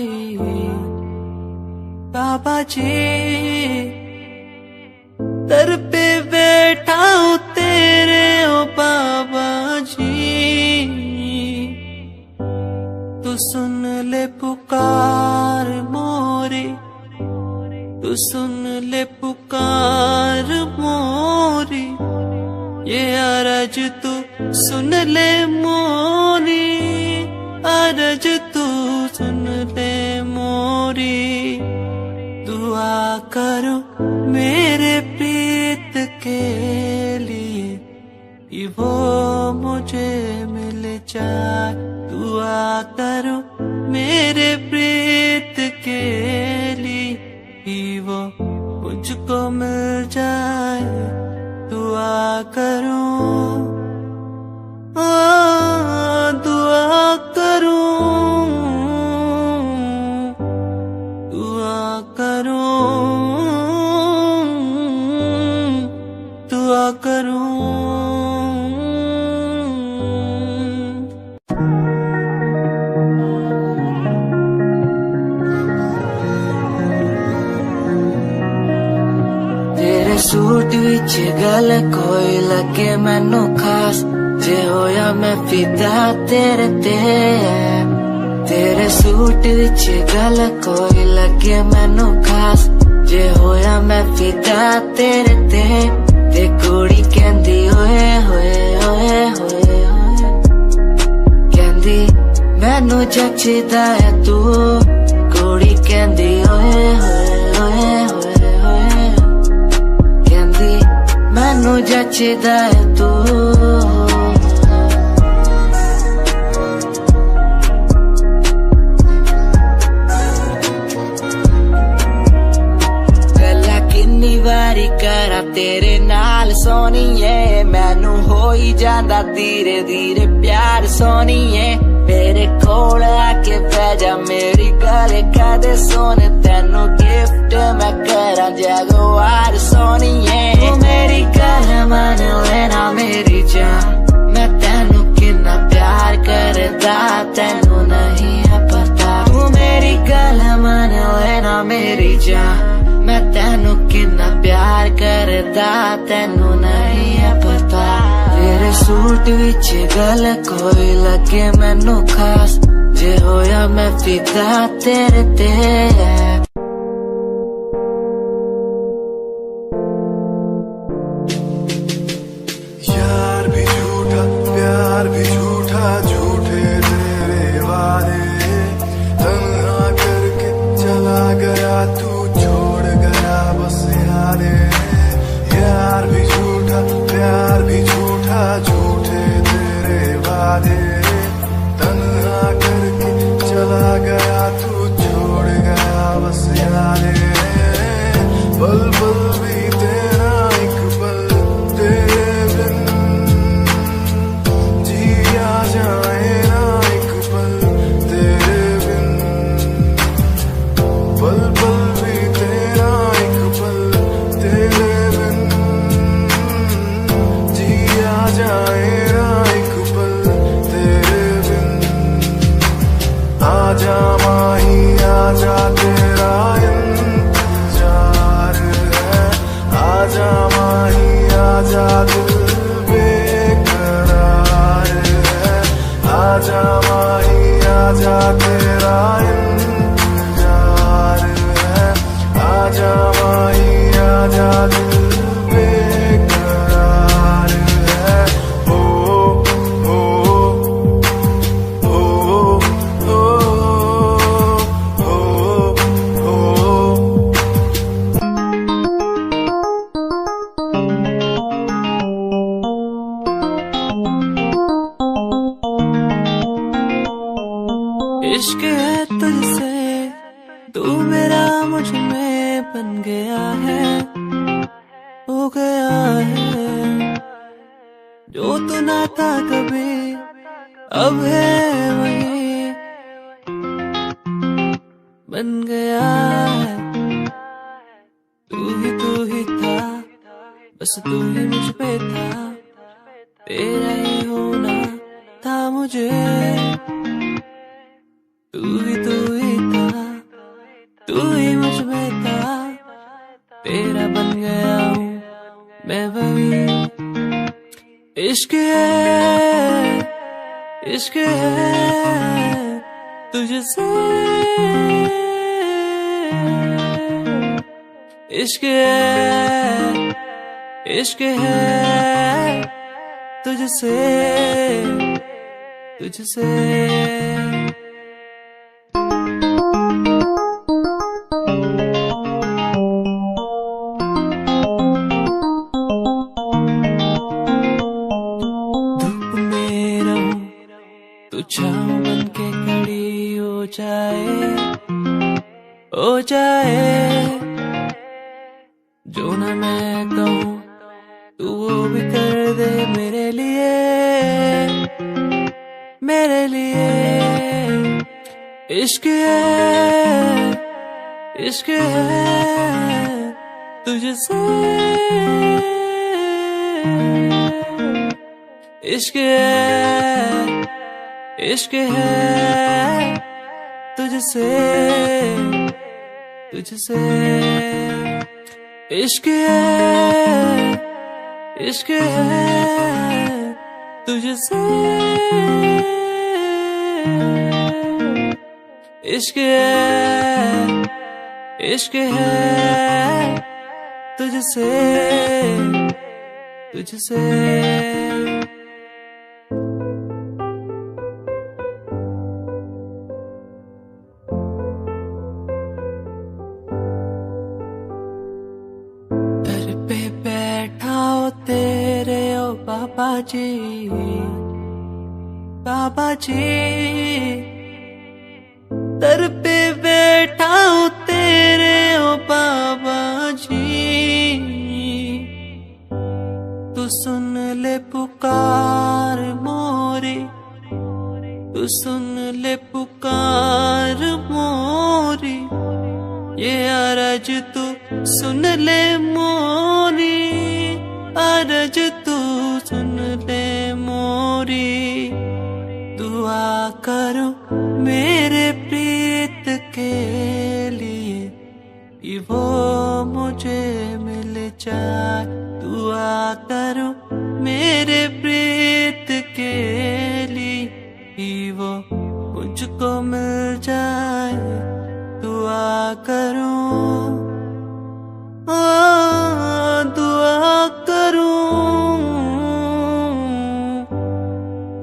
बाबा जी। दर पे बैठा हो तेरे ओ बाबा जी, तू सुन ले पुकार मोरी, तू सुन ले पुकार मोरी। ये अरज तू सुन ले मोरी, अरज तू सुन ले मोरी। दुआ करो मेरे प्रीत के लिए कि वो मुझे मिल जाए। दुआ करो मेरे प्रीत के लिए कि वो मुझको मिल जाए। दुआ करूं, दुआ करूं, दुआ करूं, दुआ करूं। तेरे सूट विच गल कोई लगे मैनू खास, जे होया मैं फिदा तेरे ते। तेरे सूट विच गल कोई लगे मैनू खास, जे होया मैं फिदा तेरे ते। ते कुड़ी कहंदी ओए होए ओए होए ओए, कहंदी मैनू जचदा है तू। कुड़ी कहंदी ओए होए ओए होए ओए, कहंदी मैनू जचदा है तू। वारी करा तेरे नाल सोनीए, मैनू हो ही जांदा धीरे धीरे प्यार सोनीए। मेरे कोल आके बह जा मेरी गल कदे सोने, तेनू गिफ्ट मैं करा जगवार सोनीए। तू मेरी गल मन लेना मेरी जान, मैं तेनू कितना प्यार करदा तेनू नहीं है पता। तू मेरी गल मन लेना मेरी जान, मैं तेनू कितना प्यार करदा तेनू नहीं है पता। तेरे सूट विच गल कोई लगे मैनू खास, जे होया मैं फिदा तेरे ते। यार भी झूठा प्यार भी झूठा, झूठे तेरे वादे। तन्हा करके चला गया तू, बस यादें। यार भी झूठा प्यार भी झूठा, झूठे तेरे वादे। तन्हा करके चला गया तू, छोड़ गया बस यादें। पल पल भी तेरा एक पल तेरे बिन जिया जाए ना, एक पल तेरे बिन। पल पल भी तेरा एक पल तेरे बिन जिया जाए ना, एक पल तेरे इश्क है तुझसे, तू मेरा मुझ में बन गया है, हो गया है। जो तू ना था कभी अब है वही बन गया है। तू ही था, बस तू ही मुझ पे था, तेरा ही होना था मुझे। तू ही था, तू ही मुझ में था, तेरा बन गया हूँ मैं वही। इश्क है, इश्क है तुझसे, इश्क है, इश्क है तुझसे, तुझसे। धूप में रहूं तू छाँव बन के खड़ी हो जाए, हो जाए। जो ना मैं कहूँ तू वो भी कर दे मेरे लिए, मेरे लिए। इश्क है, इश्क है तुझसे, इश्क है, इश्क है तुझसे, तुझसे। इश्क है, इश्क है तुझसे, इश्क है, इश्क है तुझसे, तुझसे। बाबा जी, बाबा जी, दर पे बैठा हूँ तेरे ओ बाबा जी। तू सुन ले पुकार मोरी, तू सुन ले पुकार मोरी, ये अरज तू सुन ले मोरी, अरज तू सुन ले मोरी। दुआ करो मेरे प्रीत के लिए, कि वो मुझे मिल जाए। दुआ करो मेरे प्रीत के लिए, कि वो मुझको मिल जाए। दुआ करो, दुआ करूं,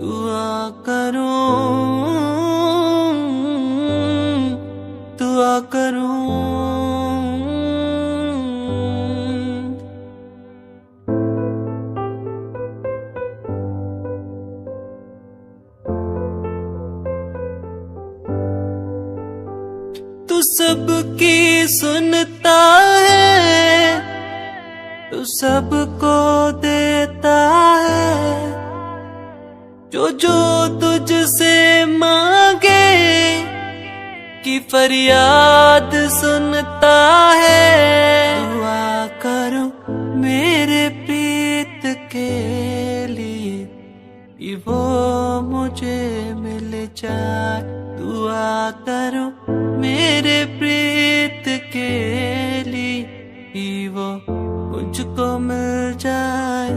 दुआ करूं, दुआ करूं। तू सबकी सुनता है, तू सबको देता है, जो जो तुझसे मांगे की फरियाद सुनता है। दुआ करो मेरे प्रीत के लिए, कि वो मुझे मिल जाए। दुआ करो मेरे प्रीत के लिए, कि वो मुझको मिल जाए।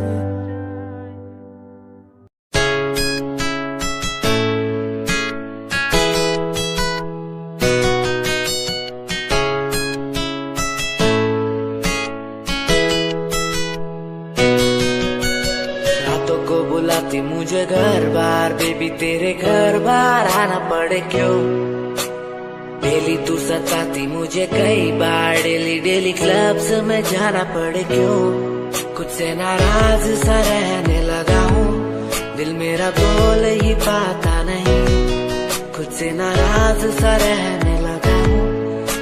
रातों को बुलाती मुझे घर बार, बेबी तेरे घर बार आना पड़े क्यों। डेली तू सताती मुझे कई बार, डेली डेली क्लब्स में जाना पड़े क्यों। खुद से नाराज सा रहने लगा हूँ, दिल मेरा बोल ही पाता नहीं। खुद तुझसे नाराज सा रहने लगा हूँ,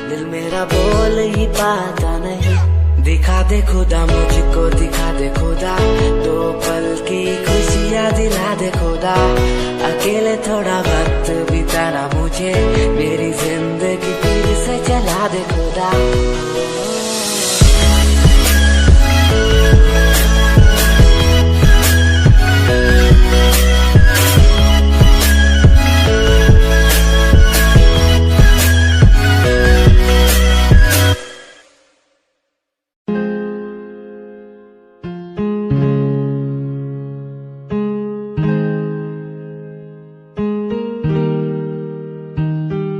दिल मेरा बोल ही पाता नहीं। दिखा दे खुदा मुझको, दिखा दे खुदा, दो पल की खुशियाँ दिला दे खुदा। अकेले थोड़ा वक्त बिताना मुझे, मेरी जिंदगी फिर से चला दे खुदा।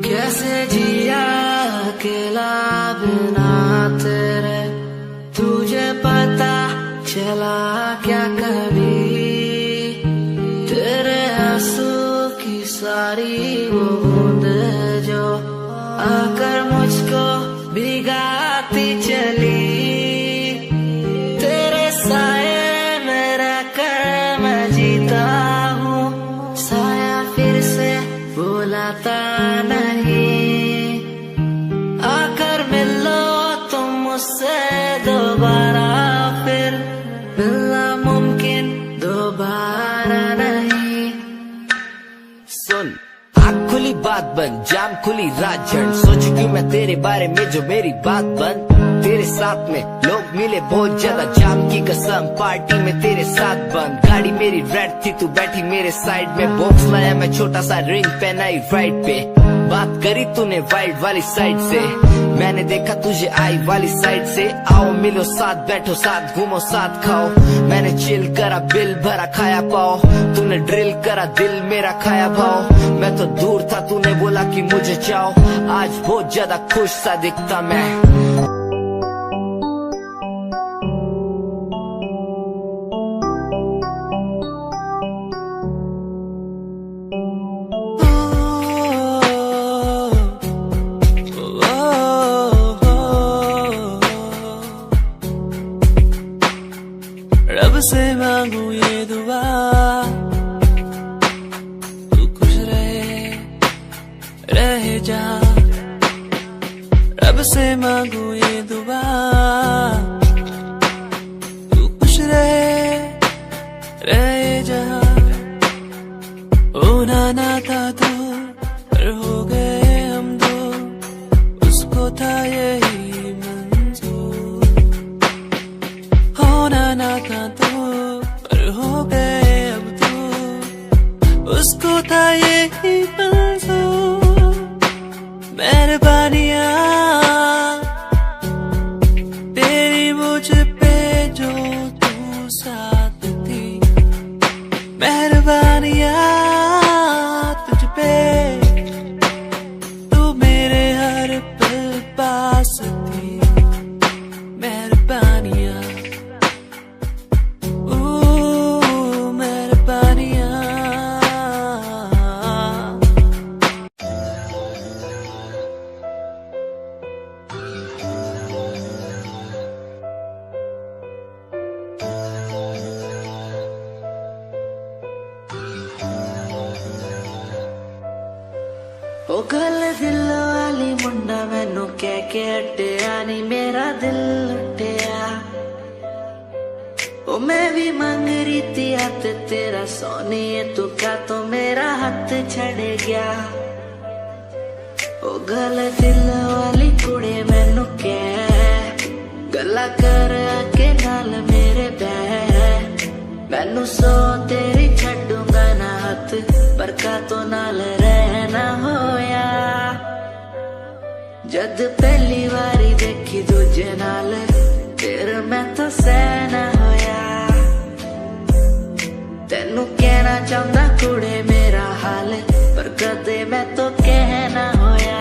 कैसे जिया अकेला बिना तेरे, तुझे पता चला क्या कभी? तेरे आंसू की सारी वो बूंद जो आकर मुझको भिगाती चली, तेरे साए में रहकर मैं जीता हूँ, साया फिर से बुलाता दोबारा, फिर मिलना मुमकिन दोबारा नहीं। सुन, आँख खुली बात बंद, जाम खुली रात जन, सोच क्यों मैं तेरे बारे में जो मेरी बात बंद। तेरे साथ में लोग मिले बहुत ज्यादा, जाम की कसम पार्टी में तेरे साथ बंद। गाड़ी मेरी रेड थी, तू बैठी मेरे साइड में, बॉक्स लाया मैं छोटा सा, रिंग पहनाई राइट पे। बात करी तूने वाइड वाली साइड से, मैंने देखा तुझे आई वाली साइड से। आओ मिलो साथ, बैठो साथ, घूमो साथ, खाओ। मैंने चिल करा, बिल भरा, खाया पाओ। तूने ड्रिल करा, दिल मेरा खाया भाव। मैं तो दूर था, तूने बोला कि मुझे चाहो। आज बहुत ज्यादा खुश सा दिखता मैं। रब से मांगू ये दुआ, तू खुश रहे जा। रब से मांगू ये दुआ, तू खुश रहे जा। होना ना था तो पर हो गए हम दो, उसको था यही मंजूर। होना ना था तो पर हो गए अब तो, उसको था यही मंजूर। मेहरबानियाँ तेरी मुझ पे जो तू साथ थी, मेहरबानियाँ तुझ पे तू मेरे हर पल पास थी। मेहरबानियाँ ओ गल दिल वाली मुंडा मैनू कह के हटिया नी, मेरा दिल लुटिया। ओ मैं भी मांग रही थी हाथ तेरा सोनिए, तू क्या तो मेरा हाथ छड़ गया। ओ गल दिल वाली कुड़े मैनू कह गला कर के नाल मेरे बह, मैनू सो तेरी छड़ूंगा ना हाथ, पर का तो नाल रहना होया। जद पहली बारी देखी दूजे नाल, फिर मैं तो सहना होया। तेनू कहना चाहता कुड़े मेरा हाल, पर कदे मैं तो कहना होया।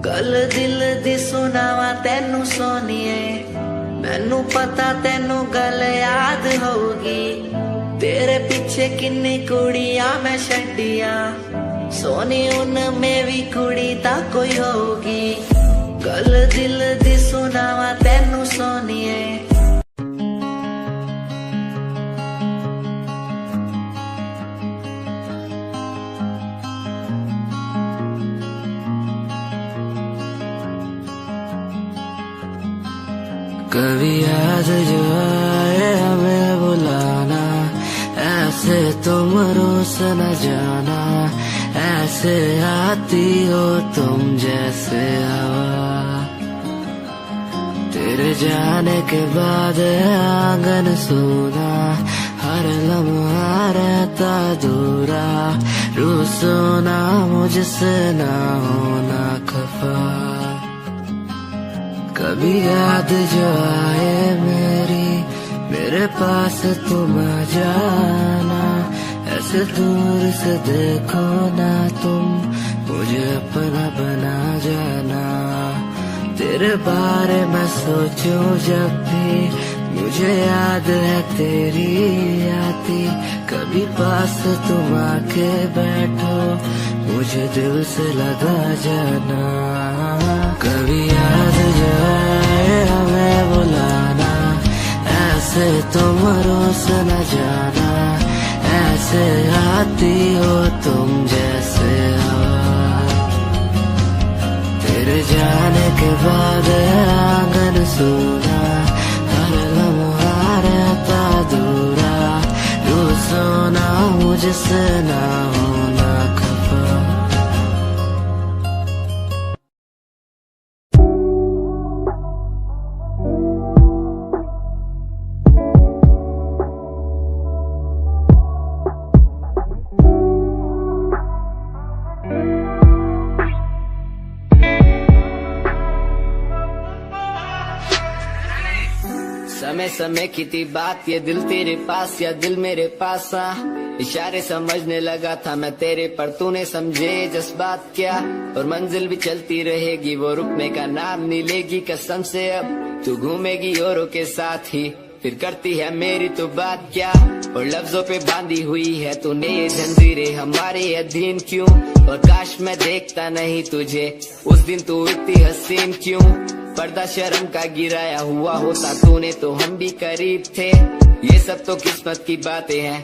गल दिल दी सुनावा तेनू सोनिए, मैनू पता तेनू गल याद होगी। तेरे पीछे पीछे किन्नी कुड़ियां मैं छड्डियां सोनी उनमें भी कुड़ी ता कोई होगी गल दिल दी सुनावा तेनू सोनिए कभी याद जो आए हमें बुलाना ऐसे तुम रोस न जाना ऐसे आती हो तुम जैसे हवा तेरे जाने के बाद आंगन सूना हर लम्हा रहता दूरा रूसोना मुझसे ना होना खफा कभी याद जो आए मेरे पास तुम आ जाना ऐसे दूर से देखो ना तुम मुझे अपना बना जाना तेरे बारे में सोचूं जब भी मुझे याद है तेरी आती कभी पास तुम आके बैठो मुझे दिल से लगा जाना कभी याद जो आए हमें बुलाना ऐसे तुम रोस न जाना ऐसे आती हो तुम जैसे हवा तेरे जाने के बाद आंगन सूना हर लम्हा रहता दूरा रूसोना मुझसे ना होना खफा समय समय की थी बात ये दिल तेरे पास या दिल मेरे पास इशारे समझने लगा था मैं तेरे पर तूने समझे जज्बात क्या और मंजिल भी चलती रहेगी वो रुकने का नाम नहीं लेगी कसम से अब तू घूमेगी औरों के साथ ही फिर करती है मेरी तो बात क्या और लफ्जों पे बांधी हुई है तूने ये जंजीरें हमारे अधीन क्यों और काश मैं देखता नहीं तुझे उस दिन तू इतनी हसीन क्यों पर्दा शर्म का गिराया हुआ होता तूने तो हम भी करीब थे ये सब तो किस्मत की बातें हैं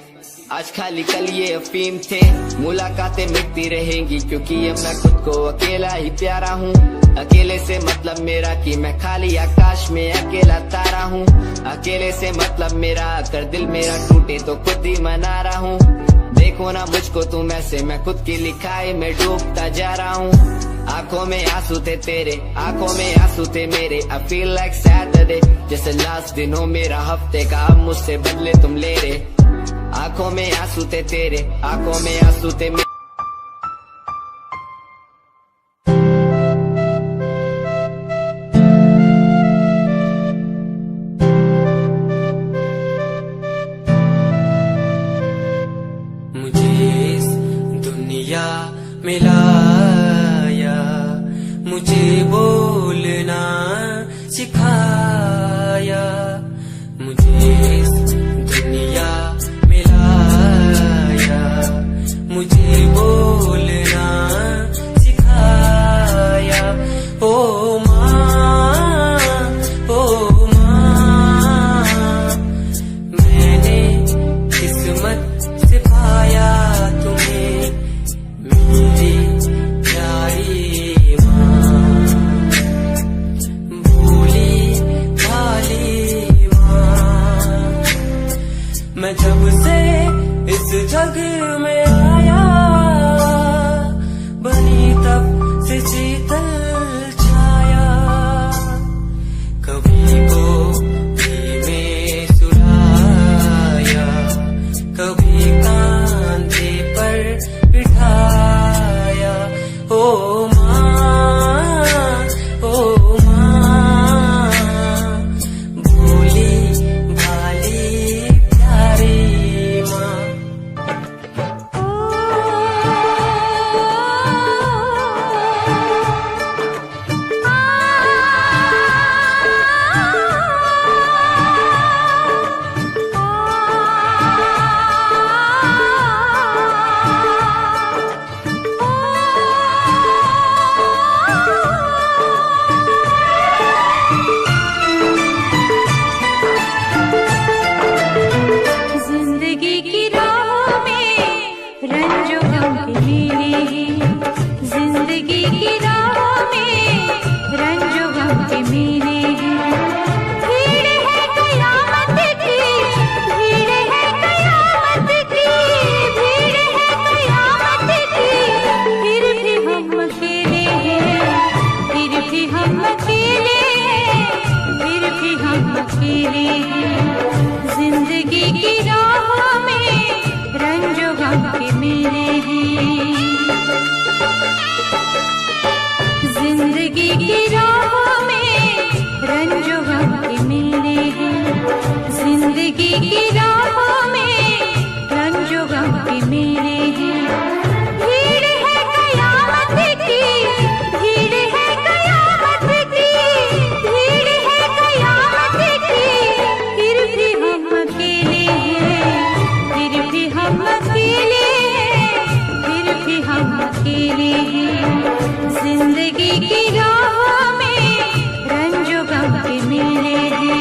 आज खाली कल ये अफीम थे मुलाकातें मिटती रहेंगी क्योंकि अब मैं खुद को अकेला ही प्यारा हूँ अकेले से मतलब मेरा कि मैं खाली आकाश में अकेला तारा हूँ अकेले से मतलब मेरा अगर दिल मेरा टूटे तो खुद ही मना रहा हूँ देखो ना मुझको तुम ऐसे मैं खुद की लिखाई में डूबता जा रहा हूँ आंखों में आंसू थे तेरे आंखों में आंसू थे मेरे I feel like Saturday जैसे लास्ट दिन हो मेरा हफ्ते का अब मुझसे बदले तुम ले रहे आंखों में आंसू थे तेरे आंखों में आंसू थे मेरे मुझे इस दुनिया में लाया मुझे बोलना सिखाया मुझे इस दुनिया में लाया मुझे बोलना सिखाया ओ माँ मैंने किस्मत से पाया तुम्हें मेरी प्यारी माँ भोली भाली माँ मैं जब से इस जग में आया बनी तब से शीतल छाया कभी को में सुलाया कभी कांधे पर बिठाया ओ माँ भोली भाली प्यारी माँ जिंदगी की राहों में रंजो गम के मेले हैं। जिंदगी की राहों में रंजो गम के मेले हैं। जिंदगी की राहों में रंजो गम के मेले हैं। भीड़ है कयामत की, भीड़ है कयामत की, भीड़ है कयामत की, फिर भी हम अकेले हैं, फिर भी हम अकेले हैं, फिर भी हम अकेले हैं। जिंदगी की राहों में रंजो गम के मेले हैं।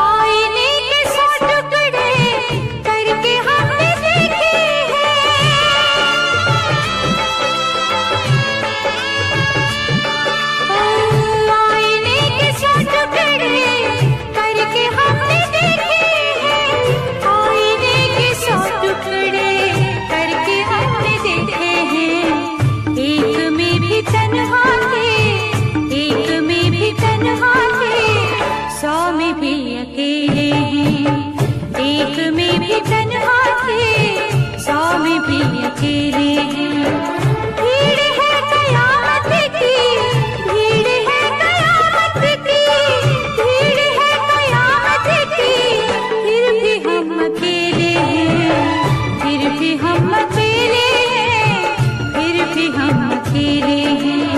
आईने के सौ टुकड़े करके हमने देखे हैं। आईने के सौ टुकड़े करके हमने देखे हैं। आईने के सौ टुकड़े करके हमने देखे हैं। एक में भी तन्हा थे, एक में भी तन्हा थे, 100 में भी अकेले हैं। एक में भी तन्हा थे, 100 में भी अकेले हैं। भीड़ है कयामत की, भीड़ है कयामत की, भीड़ है कयामत की, फिर भी हम अकेले हैं, फिर भी हम अकेले हैं, फिर भी हम अकेले हैं।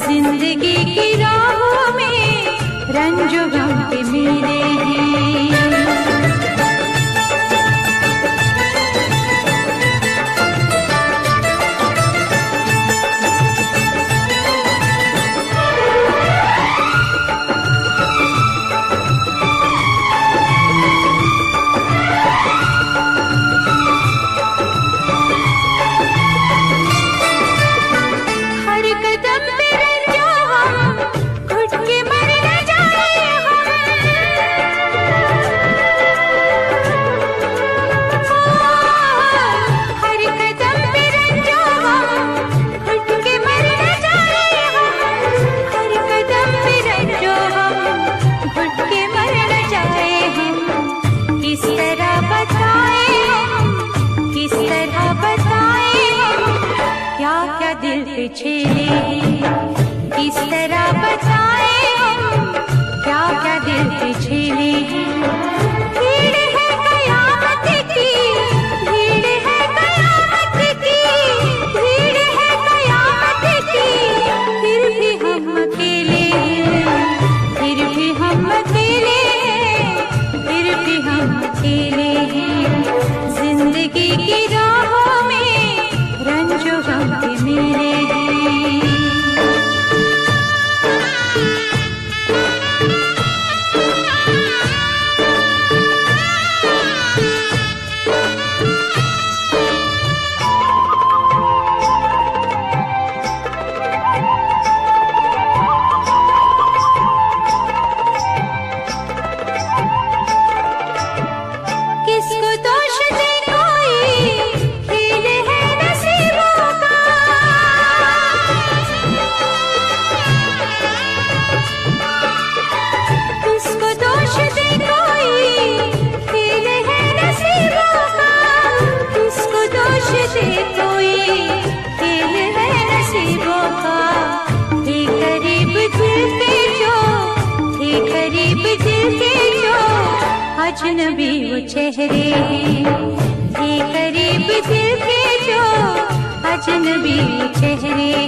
जिंदगी की राहों में रंजो गम के मेले हैं। हर कदम पे रंजो हम, घुट के मर न जाए हम। हर कदम पे रंजो हम, घुट के मर न जाए हम। हर कदम पे रंजो हम, घुट के मर न जाए हम। किस तरह बताए हम, किस तरह बताए हम, क्या क्या दिल पे छेले हैं। किस तरह बताए हम, क्या क्या दिल पे छेले हैं। भीड़ है कयामत की, भीड़ है कयामत की, भीड़ है कयामत की, फिर भी हम अकेले हैं, फिर भी हम अकेले हैं, फिर भी हम अकेले हैं। जिंदगी की राहों में रंजो गम के मेले हैं। किसको दोष दे कोई, खेल है नसीबों का। किसको दोष दे कोई, खेल है नसीबों का। किसको दोष दे कोई, खेल है नसीबों का। थे करीब दिल के जो, थे करीब दिल के जो, अजनबी वो चेहरे हैं। थे करीब दिल के जो, अजनबी वो चेहरे